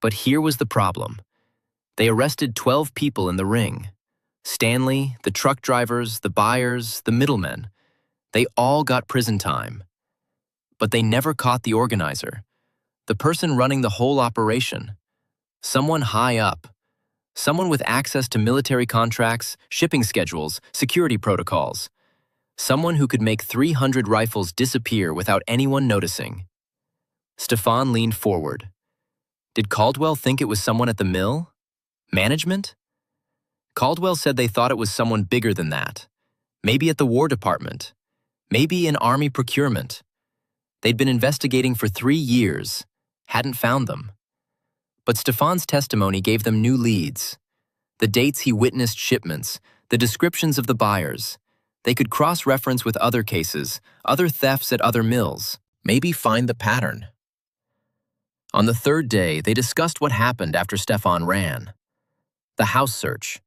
But here was the problem. They arrested 12 people in the ring. Stanley, the truck drivers, the buyers, the middlemen. They all got prison time. But they never caught the organizer, the person running the whole operation. Someone high up. Someone with access to military contracts, shipping schedules, security protocols. Someone who could make 300 rifles disappear without anyone noticing. Stefan leaned forward. Did Caldwell think it was someone at the mill? Management? Caldwell said they thought it was someone bigger than that. Maybe at the War Department. Maybe in Army procurement. They'd been investigating for 3 years, hadn't found them. But Stefan's testimony gave them new leads. The dates he witnessed shipments, the descriptions of the buyers. They could cross-reference with other cases, other thefts at other mills, maybe find the pattern. On the third day, they discussed what happened after Stefan ran. The house search,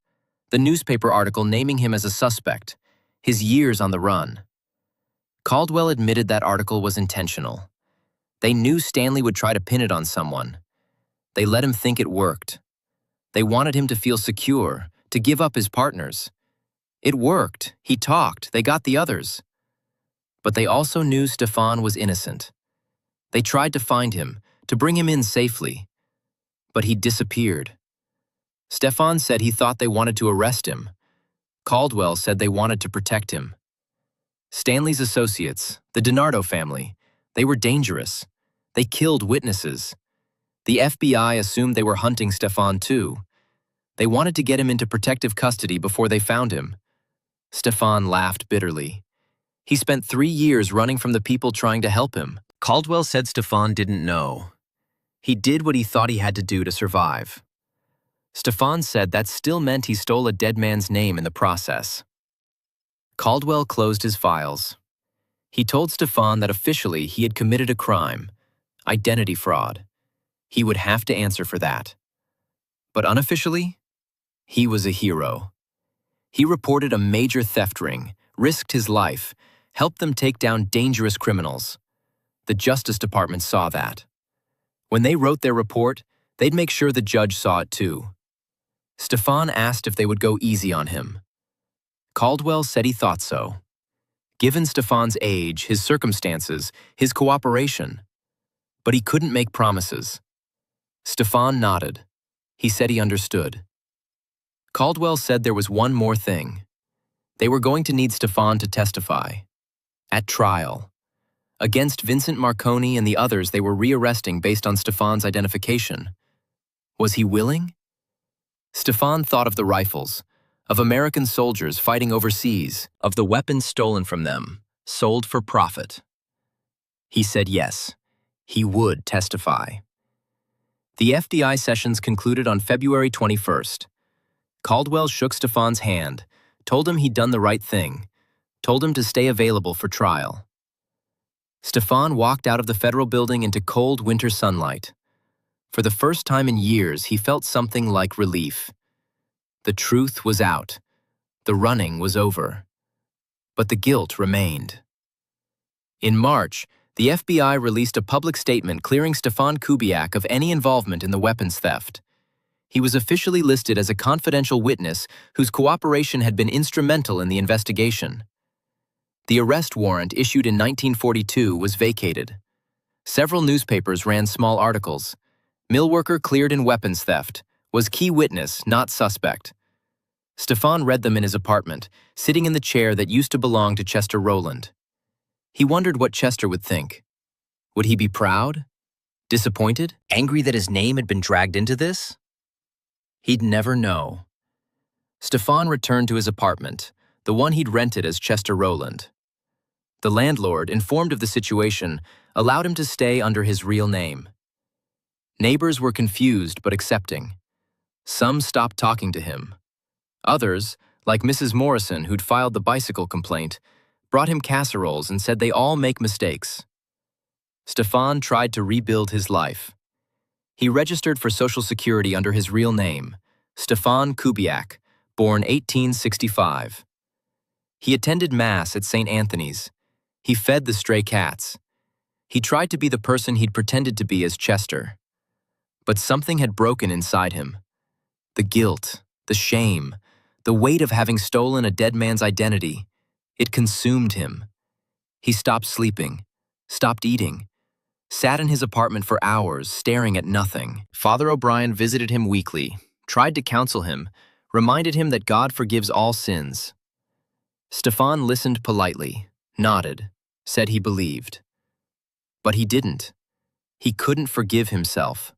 the newspaper article naming him as a suspect, his years on the run. Caldwell admitted that article was intentional. They knew Stanley would try to pin it on someone. They let him think it worked. They wanted him to feel secure, to give up his partners. It worked. He talked. They got the others. But they also knew Stefan was innocent. They tried to find him, to bring him in safely. But he disappeared. Stefan said he thought they wanted to arrest him. Caldwell said they wanted to protect him. Stanley's associates, the DiNardo family, they were dangerous. They killed witnesses. The FBI assumed they were hunting Stefan too. They wanted to get him into protective custody before they found him. Stefan laughed bitterly. He spent 3 years running from the people trying to help him. Caldwell said Stefan didn't know. He did what he thought he had to do to survive. Stefan said that still meant he stole a dead man's name in the process. Caldwell closed his files. He told Stefan that officially he had committed a crime, identity fraud. He would have to answer for that. But unofficially, he was a hero. He reported a major theft ring, risked his life, helped them take down dangerous criminals. The Justice Department saw that. When they wrote their report, they'd make sure the judge saw it too. Stefan asked if they would go easy on him. Caldwell said he thought so. Given Stefan's age, his circumstances, his cooperation. But he couldn't make promises. Stefan nodded. He said he understood. Caldwell said there was one more thing. They were going to need Stefan to testify. At trial. Against Vincent Marconi and the others they were rearresting based on Stefan's identification. Was he willing? Stefan thought of the rifles, of American soldiers fighting overseas, of the weapons stolen from them, sold for profit. He said yes, he would testify. The FDI sessions concluded on February 21st. Caldwell shook Stefan's hand, told him he'd done the right thing, told him to stay available for trial. Stefan walked out of the federal building into cold winter sunlight. For the first time in years, he felt something like relief. The truth was out. The running was over. But the guilt remained. In March, the FBI released a public statement clearing Stefan Kubiak of any involvement in the weapons theft. He was officially listed as a confidential witness whose cooperation had been instrumental in the investigation. The arrest warrant issued in 1942 was vacated. Several newspapers ran small articles. Millworker cleared in weapons theft, was key witness, not suspect. Stefan read them in his apartment, sitting in the chair that used to belong to Chester Rowland. He wondered what Chester would think. Would he be proud? Disappointed? Angry that his name had been dragged into this? He'd never know. Stefan returned to his apartment, the one he'd rented as Chester Rowland. The landlord, informed of the situation, allowed him to stay under his real name. Neighbors were confused but accepting. Some stopped talking to him. Others, like Mrs. Morrison, who'd filed the bicycle complaint, brought him casseroles and said they all make mistakes. Stefan tried to rebuild his life. He registered for Social Security under his real name, Stefan Kubiak, born 1865. He attended Mass at St. Anthony's. He fed the stray cats. He tried to be the person he'd pretended to be as Chester. But something had broken inside him. The guilt, the shame, the weight of having stolen a dead man's identity. It consumed him. He stopped sleeping, stopped eating, sat in his apartment for hours, staring at nothing. Father O'Brien visited him weekly, tried to counsel him, reminded him that God forgives all sins. Stefan listened politely, nodded, said he believed. But he didn't. He couldn't forgive himself.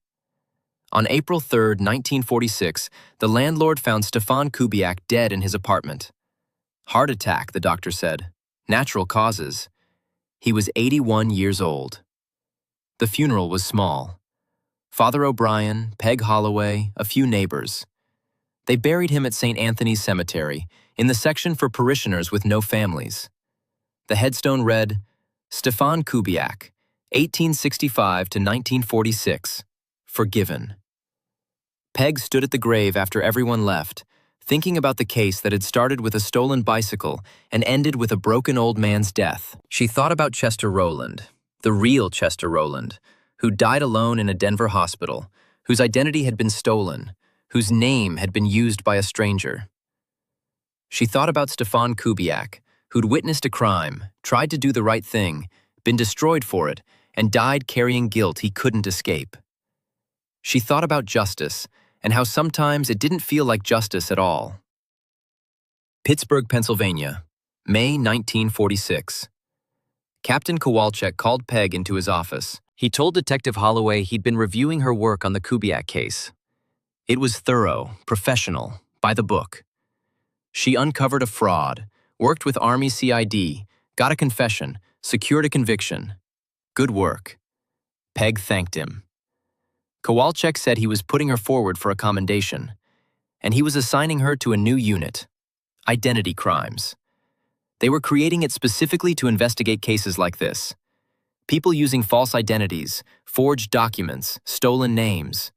On April 3, 1946, the landlord found Stefan Kubiak dead in his apartment. Heart attack, the doctor said. Natural causes. He was 81 years old. The funeral was small. Father O'Brien, Peg Holloway, a few neighbors. They buried him at St. Anthony's Cemetery, in the section for parishioners with no families. The headstone read, Stefan Kubiak, 1865 to 1946, forgiven. Peg stood at the grave after everyone left, thinking about the case that had started with a stolen bicycle and ended with a broken old man's death. She thought about Chester Rowland, the real Chester Rowland, who died alone in a Denver hospital, whose identity had been stolen, whose name had been used by a stranger. She thought about Stefan Kubiak, who'd witnessed a crime, tried to do the right thing, been destroyed for it, and died carrying guilt he couldn't escape. She thought about justice, and how sometimes it didn't feel like justice at all. Pittsburgh, Pennsylvania, May 1946. Captain Kowalczyk called Peg into his office. He told Detective Holloway he'd been reviewing her work on the Kubiak case. It was thorough, professional, by the book. She uncovered a fraud, Worked with Army CID, got a confession, secured a conviction. Good work. Peg thanked him. Kowalczyk said he was putting her forward for a commendation, and he was assigning her to a new unit, identity crimes. They were creating it specifically to investigate cases like this. People using false identities, forged documents, stolen names.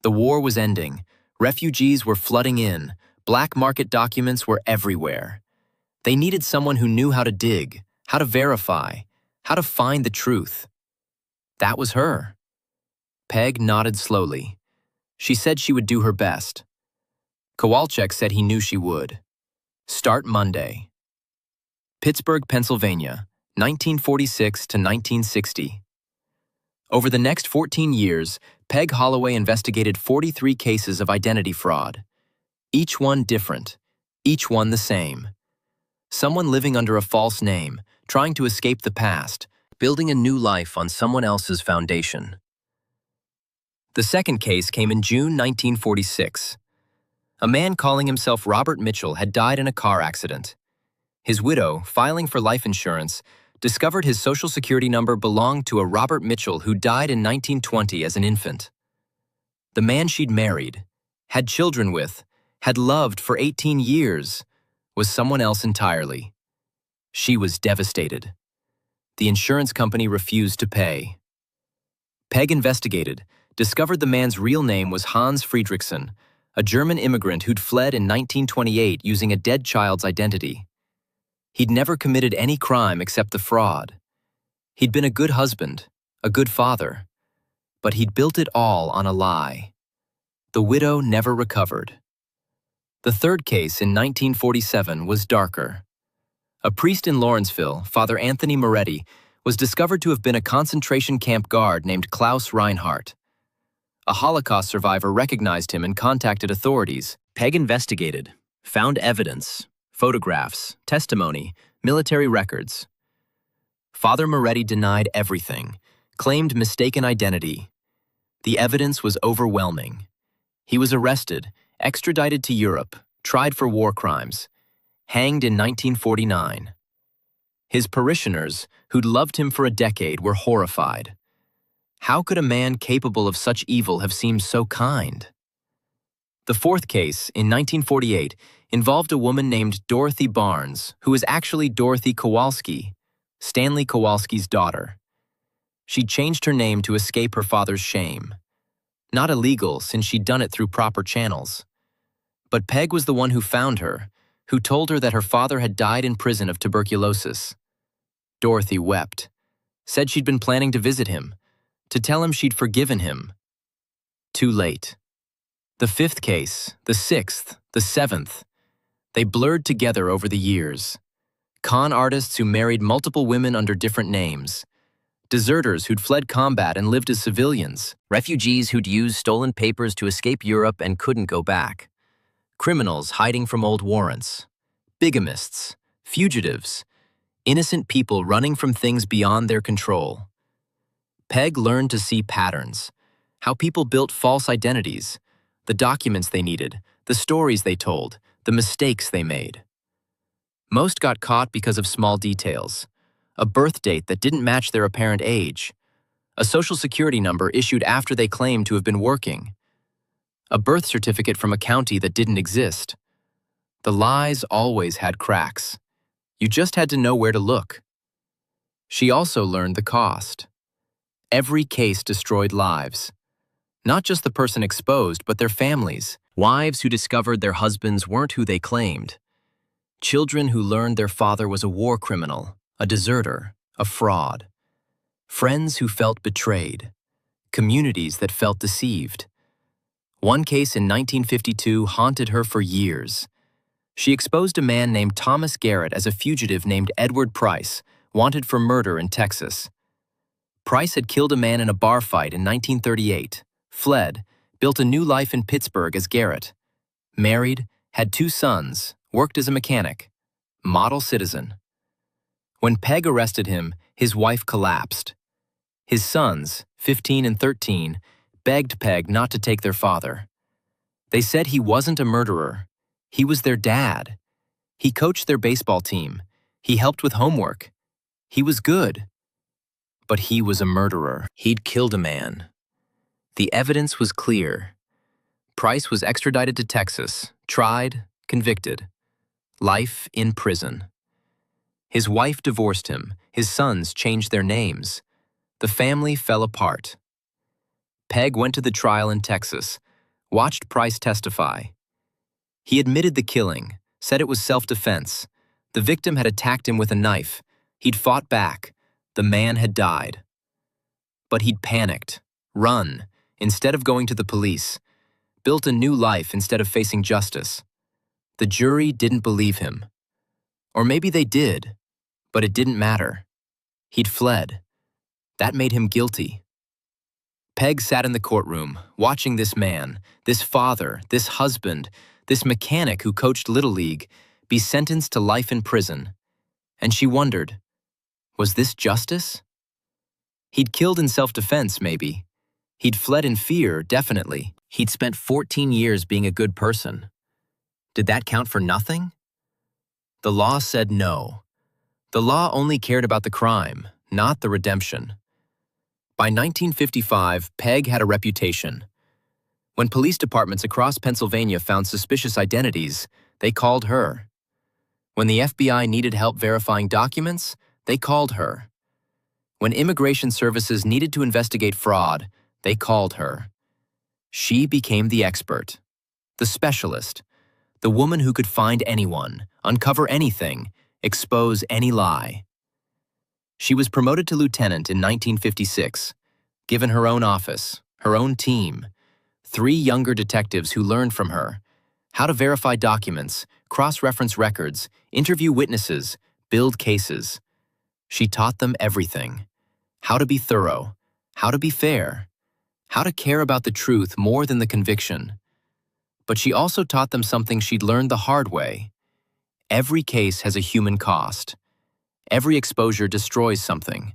The war was ending. Refugees were flooding in. Black market documents were everywhere. They needed someone who knew how to dig, how to verify, how to find the truth. That was her. Peg nodded slowly. She said she would do her best. Kowalczyk said he knew she would. Start Monday. Pittsburgh, Pennsylvania, 1946 to 1960. Over the next 14 years, Peg Holloway investigated 43 cases of identity fraud. Each one different, each one the same. Someone living under a false name, trying to escape the past, building a new life on someone else's foundation. The second case came in June 1946. A man calling himself Robert Mitchell had died in a car accident. His widow, filing for life insurance, discovered his Social Security number belonged to a Robert Mitchell who died in 1920 as an infant. The man she'd married, had children with, had loved for 18 years, was someone else entirely. She was devastated. The insurance company refused to pay. Peg investigated, discovered the man's real name was Hans Friedrichsen, a German immigrant who'd fled in 1928 using a dead child's identity. He'd never committed any crime except the fraud. He'd been a good husband, a good father, but he'd built it all on a lie. The widow never recovered. The third case in 1947 was darker. A priest in Lawrenceville, Father Anthony Moretti, was discovered to have been a concentration camp guard named Klaus Reinhardt. A Holocaust survivor recognized him and contacted authorities. Peg investigated, found evidence, photographs, testimony, military records. Father Moretti denied everything, claimed mistaken identity. The evidence was overwhelming. He was arrested, extradited to Europe, tried for war crimes, hanged in 1949. His parishioners, who'd loved him for a decade, were horrified. How could a man capable of such evil have seemed so kind? The fourth case, in 1948, involved a woman named Dorothy Barnes, who was actually Dorothy Kowalski, Stanley Kowalski's daughter. She'd changed her name to escape her father's shame. Not illegal, since she'd done it through proper channels. But Peg was the one who found her, who told her that her father had died in prison of tuberculosis. Dorothy wept, said she'd been planning to visit him, to tell him she'd forgiven him. Too late. The fifth case, the sixth, the seventh, they blurred together over the years. Con artists who married multiple women under different names. Deserters who'd fled combat and lived as civilians. Refugees who'd used stolen papers to escape Europe and couldn't go back. Criminals hiding from old warrants. Bigamists, fugitives, innocent people running from things beyond their control. Peg learned to see patterns, how people built false identities, the documents they needed, the stories they told, the mistakes they made. Most got caught because of small details. A birth date that didn't match their apparent age. A social security number issued after they claimed to have been working. A birth certificate from a county that didn't exist. The lies always had cracks. You just had to know where to look. She also learned the cost. Every case destroyed lives. Not just the person exposed, but their families. Wives who discovered their husbands weren't who they claimed. Children who learned their father was a war criminal, a deserter, a fraud. Friends who felt betrayed. Communities that felt deceived. One case in 1952 haunted her for years. She exposed a man named Thomas Garrett as a fugitive named Edward Price, wanted for murder in Texas. Price had killed a man in a bar fight in 1938, fled, built a new life in Pittsburgh as Garrett. Married, had 2 sons, worked as a mechanic. Model citizen. When Peg arrested him, his wife collapsed. His sons, 15 and 13, begged Peg not to take their father. They said he wasn't a murderer. He was their dad. He coached their baseball team. He helped with homework. He was good. But he was a murderer. He'd killed a man. The evidence was clear. Price was extradited to Texas, tried, convicted. Life in prison. His wife divorced him. His sons changed their names. The family fell apart. Peg went to the trial in Texas, watched Price testify. He admitted the killing, said it was self-defense. The victim had attacked him with a knife. He'd fought back. The man had died. But he'd panicked, run, instead of going to the police, built a new life instead of facing justice. The jury didn't believe him. Or maybe they did, but it didn't matter. He'd fled. That made him guilty. Peg sat in the courtroom, watching this man, this father, this husband, this mechanic who coached Little League, be sentenced to life in prison. And she wondered, was this justice? He'd killed in self-defense, maybe. He'd fled in fear, definitely. He'd spent 14 years being a good person. Did that count for nothing? The law said no. The law only cared about the crime, not the redemption. By 1955, Peg had a reputation. When police departments across Pennsylvania found suspicious identities, they called her. When the FBI needed help verifying documents, they called her. When immigration services needed to investigate fraud, they called her. She became the expert, the specialist, the woman who could find anyone, uncover anything, expose any lie. She was promoted to lieutenant in 1956, given her own office, her own team, 3 younger detectives who learned from her how to verify documents, cross-reference records, interview witnesses, build cases. She taught them everything: how to be thorough, how to be fair, how to care about the truth more than the conviction. But she also taught them something she'd learned the hard way. Every case has a human cost. Every exposure destroys something.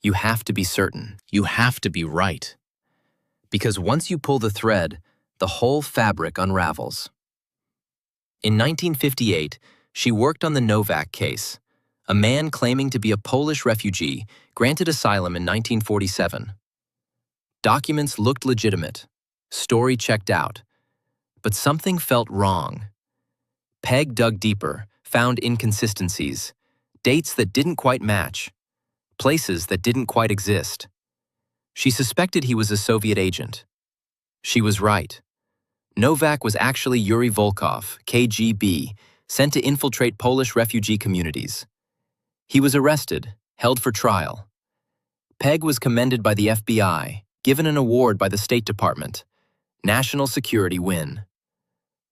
You have to be certain. You have to be right. Because once you pull the thread, the whole fabric unravels. In 1958, she worked on the Novak case, a man claiming to be a Polish refugee granted asylum in 1947. Documents looked legitimate. Story checked out. But something felt wrong. Peg dug deeper, found inconsistencies, dates that didn't quite match, places that didn't quite exist. She suspected he was a Soviet agent. She was right. Novak was actually Yuri Volkov, KGB, sent to infiltrate Polish refugee communities. He was arrested, held for trial. Peg was commended by the FBI, given an award by the State Department. National security win.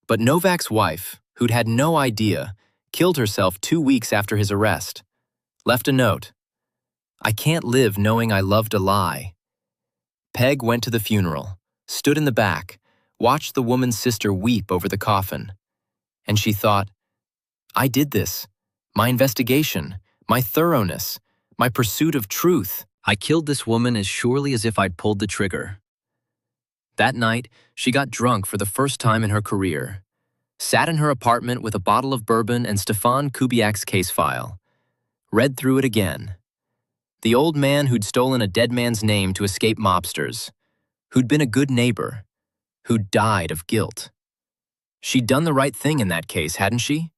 But Novak's wife, who'd had no idea, killed herself 2 weeks after his arrest. Left a note. "I can't live knowing I loved a lie." Peg went to the funeral, stood in the back, watched the woman's sister weep over the coffin. And she thought, I did this. My investigation, my thoroughness, my pursuit of truth. I killed this woman as surely as if I'd pulled the trigger. That night, she got drunk for the first time in her career. Sat in her apartment with a bottle of bourbon and Stefan Kubiak's case file. Read through it again. The old man who'd stolen a dead man's name to escape mobsters. Who'd been a good neighbor. Who'd died of guilt. She'd done the right thing in that case, hadn't she?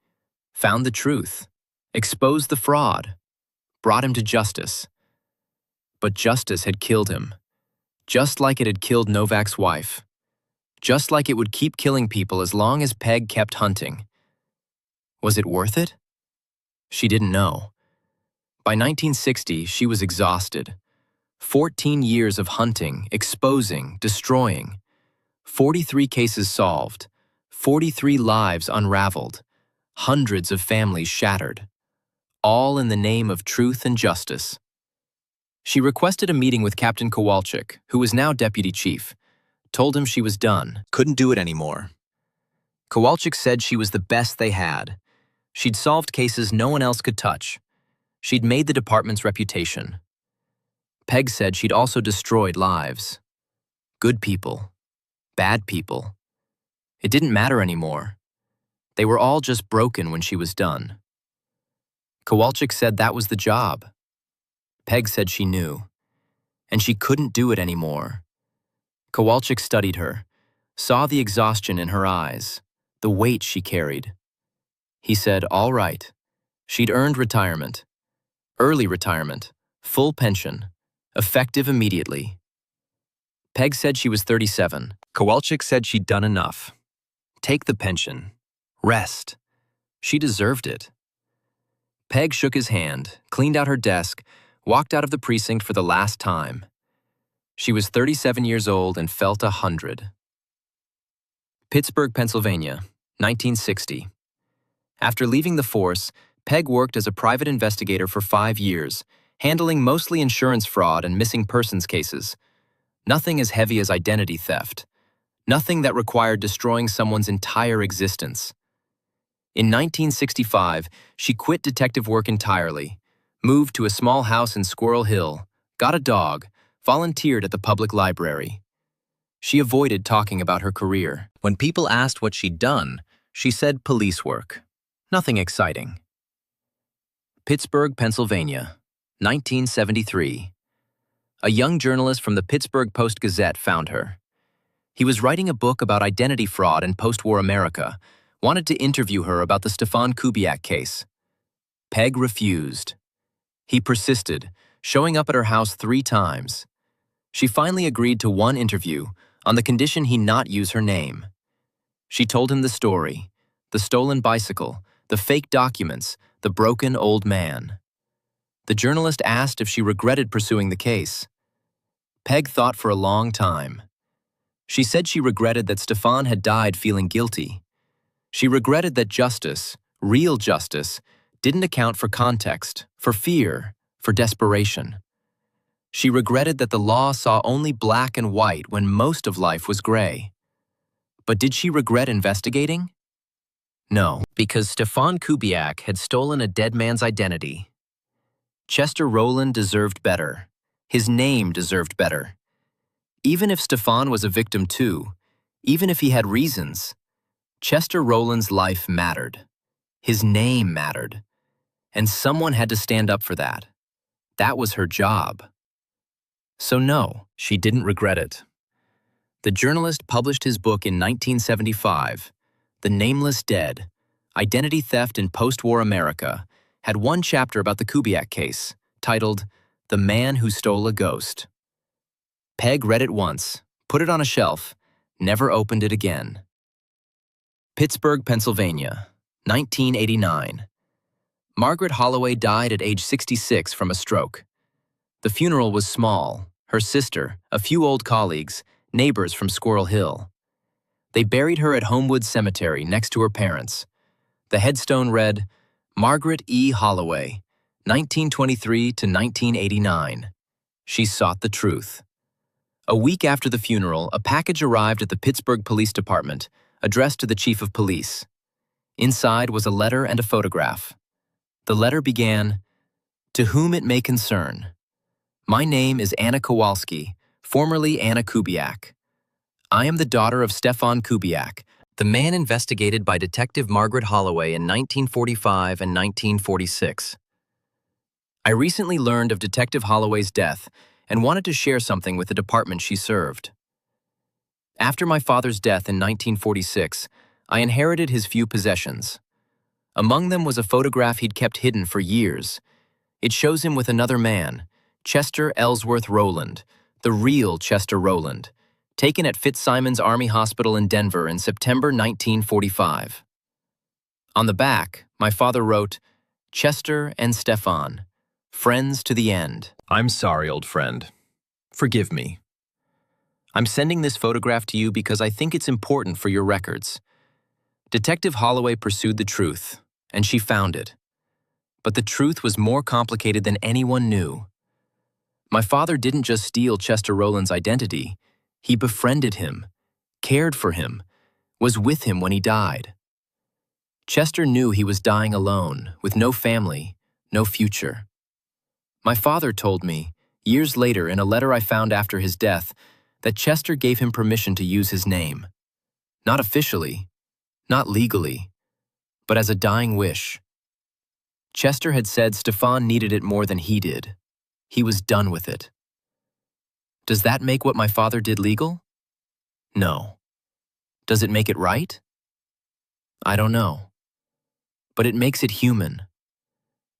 Found the truth. Exposed the fraud. Brought him to justice. But justice had killed him. Just like it had killed Novak's wife. Just like it would keep killing people as long as Peg kept hunting. Was it worth it? She didn't know. By 1960, she was exhausted. 14 years of hunting, exposing, destroying. 43 cases solved. 43 lives unraveled. Hundreds of families shattered. All in the name of truth and justice. She requested a meeting with Captain Kowalczyk, who was now deputy chief. Told him she was done, couldn't do it anymore. Kowalczyk said she was the best they had. She'd solved cases no one else could touch. She'd made the department's reputation. Peg said she'd also destroyed lives. Good people. Bad people. It didn't matter anymore. They were all just broken when she was done. Kowalczyk said that was the job. Peg said she knew, and she couldn't do it anymore. Kowalczyk studied her, saw the exhaustion in her eyes, the weight she carried. He said, all right. She'd earned retirement, early retirement, full pension, effective immediately. Peg said she was 37. Kowalczyk said she'd done enough. Take the pension. Rest. She deserved it. Peg shook his hand, cleaned out her desk, walked out of the precinct for the last time. She was 37 years old and felt 100. Pittsburgh, Pennsylvania, 1960. After leaving the force, Peg worked as a private investigator for 5 years, handling mostly insurance fraud and missing persons cases. Nothing as heavy as identity theft. Nothing that required destroying someone's entire existence. In 1965, she quit detective work entirely, moved to a small house in Squirrel Hill, got a dog, volunteered at the public library. She avoided talking about her career. When people asked what she'd done, she said police work. Nothing exciting. Pittsburgh, Pennsylvania, 1973. A young journalist from the Pittsburgh Post-Gazette found her. He was writing a book about identity fraud in post-war America, wanted to interview her about the Stefan Kubiak case. Peg refused. He persisted, showing up at her house 3 times. She finally agreed to one interview on the condition he not use her name. She told him the story, the stolen bicycle, the fake documents, the broken old man. The journalist asked if she regretted pursuing the case. Peg thought for a long time. She said she regretted that Stefan had died feeling guilty. She regretted that justice, real justice, didn't account for context, for fear, for desperation. She regretted that the law saw only black and white when most of life was gray. But did she regret investigating? No, because Stefan Kubiak had stolen a dead man's identity. Chester Rowland deserved better. His name deserved better. Even if Stefan was a victim too, even if he had reasons, Chester Rowland's life mattered. His name mattered. And someone had to stand up for that. That was her job. So no, she didn't regret it. The journalist published his book in 1975, The Nameless Dead, Identity Theft in Post-War America, had one chapter about the Kubiak case, titled The Man Who Stole a Ghost. Peg read it once, put it on a shelf, never opened it again. Pittsburgh, Pennsylvania, 1989. Margaret Holloway died at age 66 from a stroke. The funeral was small, her sister, a few old colleagues, neighbors from Squirrel Hill. They buried her at Homewood Cemetery next to her parents. The headstone read, Margaret E. Holloway, 1923 to 1989. She sought the truth. A week after the funeral, a package arrived at the Pittsburgh Police Department, addressed to the Chief of Police. Inside was a letter and a photograph. The letter began, To whom it may concern. My name is Anna Kowalski, formerly Anna Kubiak. I am the daughter of Stefan Kubiak, the man investigated by Detective Margaret Holloway in 1945 and 1946. I recently learned of Detective Holloway's death and wanted to share something with the department she served. After my father's death in 1946, I inherited his few possessions. Among them was a photograph he'd kept hidden for years. It shows him with another man, Chester Ellsworth Rowland, the real Chester Rowland, taken at Fitzsimons Army Hospital in Denver in September 1945. On the back, my father wrote, Chester and Stefan, friends to the end. I'm sorry, old friend. Forgive me. I'm sending this photograph to you because I think it's important for your records. Detective Holloway pursued the truth, and she found it. But the truth was more complicated than anyone knew. My father didn't just steal Chester Rowland's identity. He befriended him, cared for him, was with him when he died. Chester knew he was dying alone, with no family, no future. My father told me, years later in a letter I found after his death, that Chester gave him permission to use his name. Not officially, not legally, but as a dying wish. Chester had said Stefan needed it more than he did. He was done with it. Does that make what my father did legal? No. Does it make it right? I don't know. But it makes it human.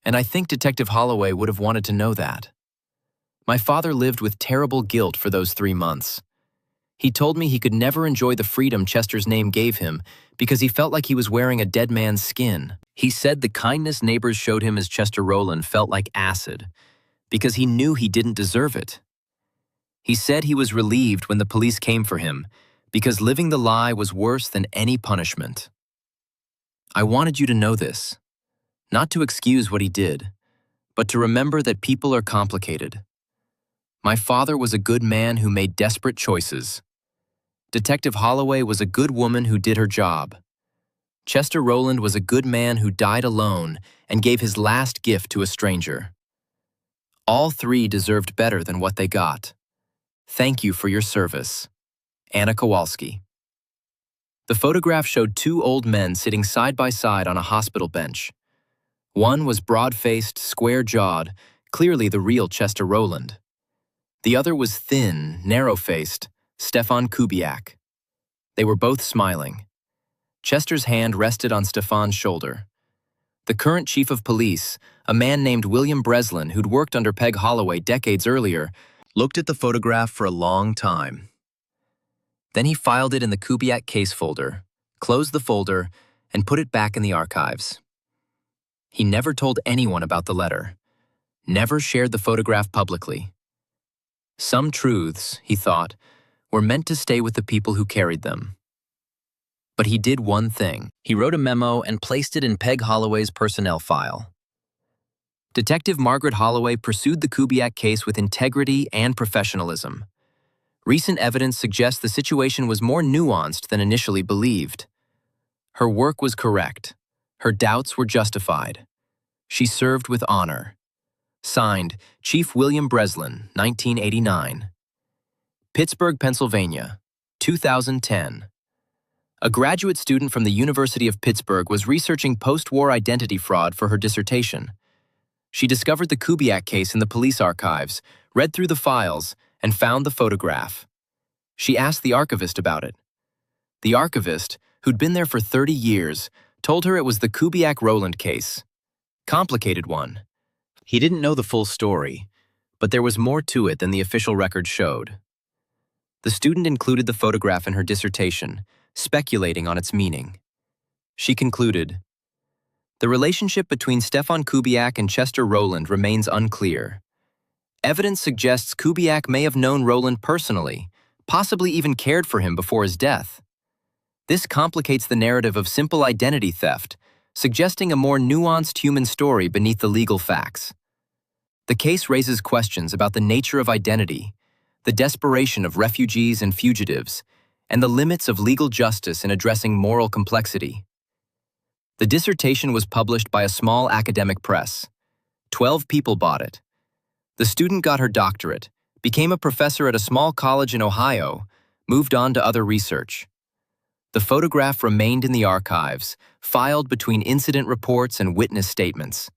And I think Detective Holloway would have wanted to know that. My father lived with terrible guilt for those 3 months. He told me he could never enjoy the freedom Chester's name gave him because he felt like he was wearing a dead man's skin. He said the kindness neighbors showed him as Chester Rowland felt like acid because he knew he didn't deserve it. He said he was relieved when the police came for him because living the lie was worse than any punishment. I wanted you to know this, not to excuse what he did, but to remember that people are complicated. My father was a good man who made desperate choices. Detective Holloway was a good woman who did her job. Chester Rowland was a good man who died alone and gave his last gift to a stranger. All 3 deserved better than what they got. Thank you for your service. Anna Kowalski. The photograph showed 2 old men sitting side by side on a hospital bench. One was broad-faced, square-jawed, clearly the real Chester Rowland. The other was thin, narrow-faced, Stefan Kubiak. They were both smiling. Chester's hand rested on Stefan's shoulder. The current chief of police, a man named William Breslin who'd worked under Peg Holloway decades earlier, looked at the photograph for a long time. Then he filed it in the Kubiak case folder, closed the folder, and put it back in the archives. He never told anyone about the letter, never shared the photograph publicly. Some truths, he thought, were meant to stay with the people who carried them. But he did one thing. He wrote a memo and placed it in Peg Holloway's personnel file. Detective Margaret Holloway pursued the Kubiak case with integrity and professionalism. Recent evidence suggests the situation was more nuanced than initially believed. Her work was correct. Her doubts were justified. She served with honor. Signed, Chief William Breslin, 1989. Pittsburgh, Pennsylvania, 2010. A graduate student from the University of Pittsburgh was researching post-war identity fraud for her dissertation. She discovered the Kubiak case in the police archives, read through the files, and found the photograph. She asked the archivist about it. The archivist, who'd been there for 30 years, told her it was the Kubiak Rowland case. Complicated one. He didn't know the full story, but there was more to it than the official record showed. The student included the photograph in her dissertation, speculating on its meaning. She concluded, "The relationship between Stefan Kubiak and Chester Rowland remains unclear. Evidence suggests Kubiak may have known Rowland personally, possibly even cared for him before his death. This complicates the narrative of simple identity theft, suggesting a more nuanced human story beneath the legal facts. The case raises questions about the nature of identity, the desperation of refugees and fugitives, and the limits of legal justice in addressing moral complexity." The dissertation was published by a small academic press. 12 people bought it. The student got her doctorate, became a professor at a small college in Ohio, moved on to other research. The photograph remained in the archives, filed between incident reports and witness statements.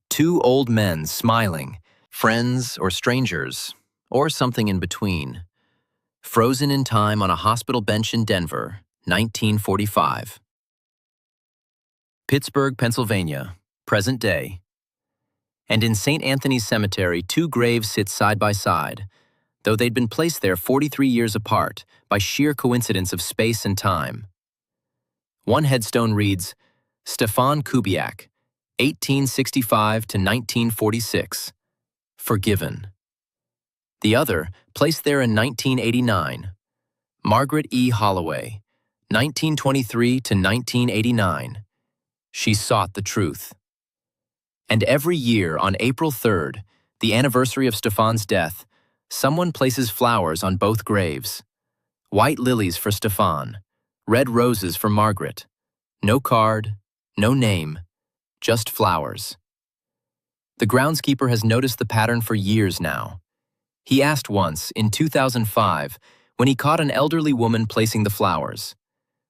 2 old men smiling, friends or strangers, or something in between. Frozen in time on a hospital bench in Denver, 1945. Pittsburgh, Pennsylvania, present day. And in St. Anthony's Cemetery, 2 graves sit side by side, though they'd been placed there 43 years apart by sheer coincidence of space and time. One headstone reads, Stefan Kubiak, 1865 to 1946, forgiven. The other, placed there in 1989, Margaret E. Holloway, 1923 to 1989. She sought the truth. And every year on April 3rd, the anniversary of Stefan's death, someone places flowers on both graves. White lilies for Stefan, red roses for Margaret. No card, no name, just flowers. The groundskeeper has noticed the pattern for years now. He asked once, in 2005, when he caught an elderly woman placing the flowers.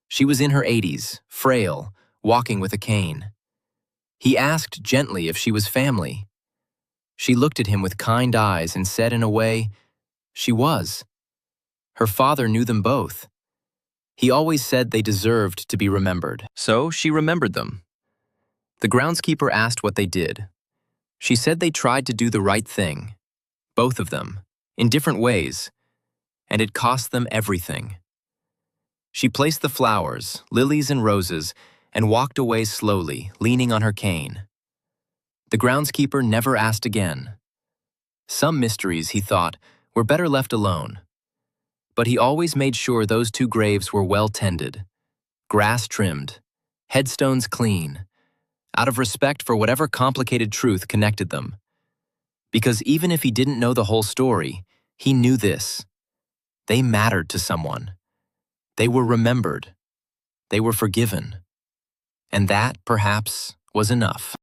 She was in her 80s, frail, walking with a cane. He asked gently if she was family. She looked at him with kind eyes and said in a way, she was. Her father knew them both. He always said they deserved to be remembered, so she remembered them. The groundskeeper asked what they did. She said they tried to do the right thing, both of them, in different ways, and it cost them everything. She placed the flowers, lilies and roses, and walked away slowly, leaning on her cane. The groundskeeper never asked again. Some mysteries, he thought, were better left alone. But he always made sure those two graves were well tended, grass trimmed, headstones clean, out of respect for whatever complicated truth connected them. Because even if he didn't know the whole story, he knew this. They mattered to someone. They were remembered. They were forgiven. And that, perhaps, was enough.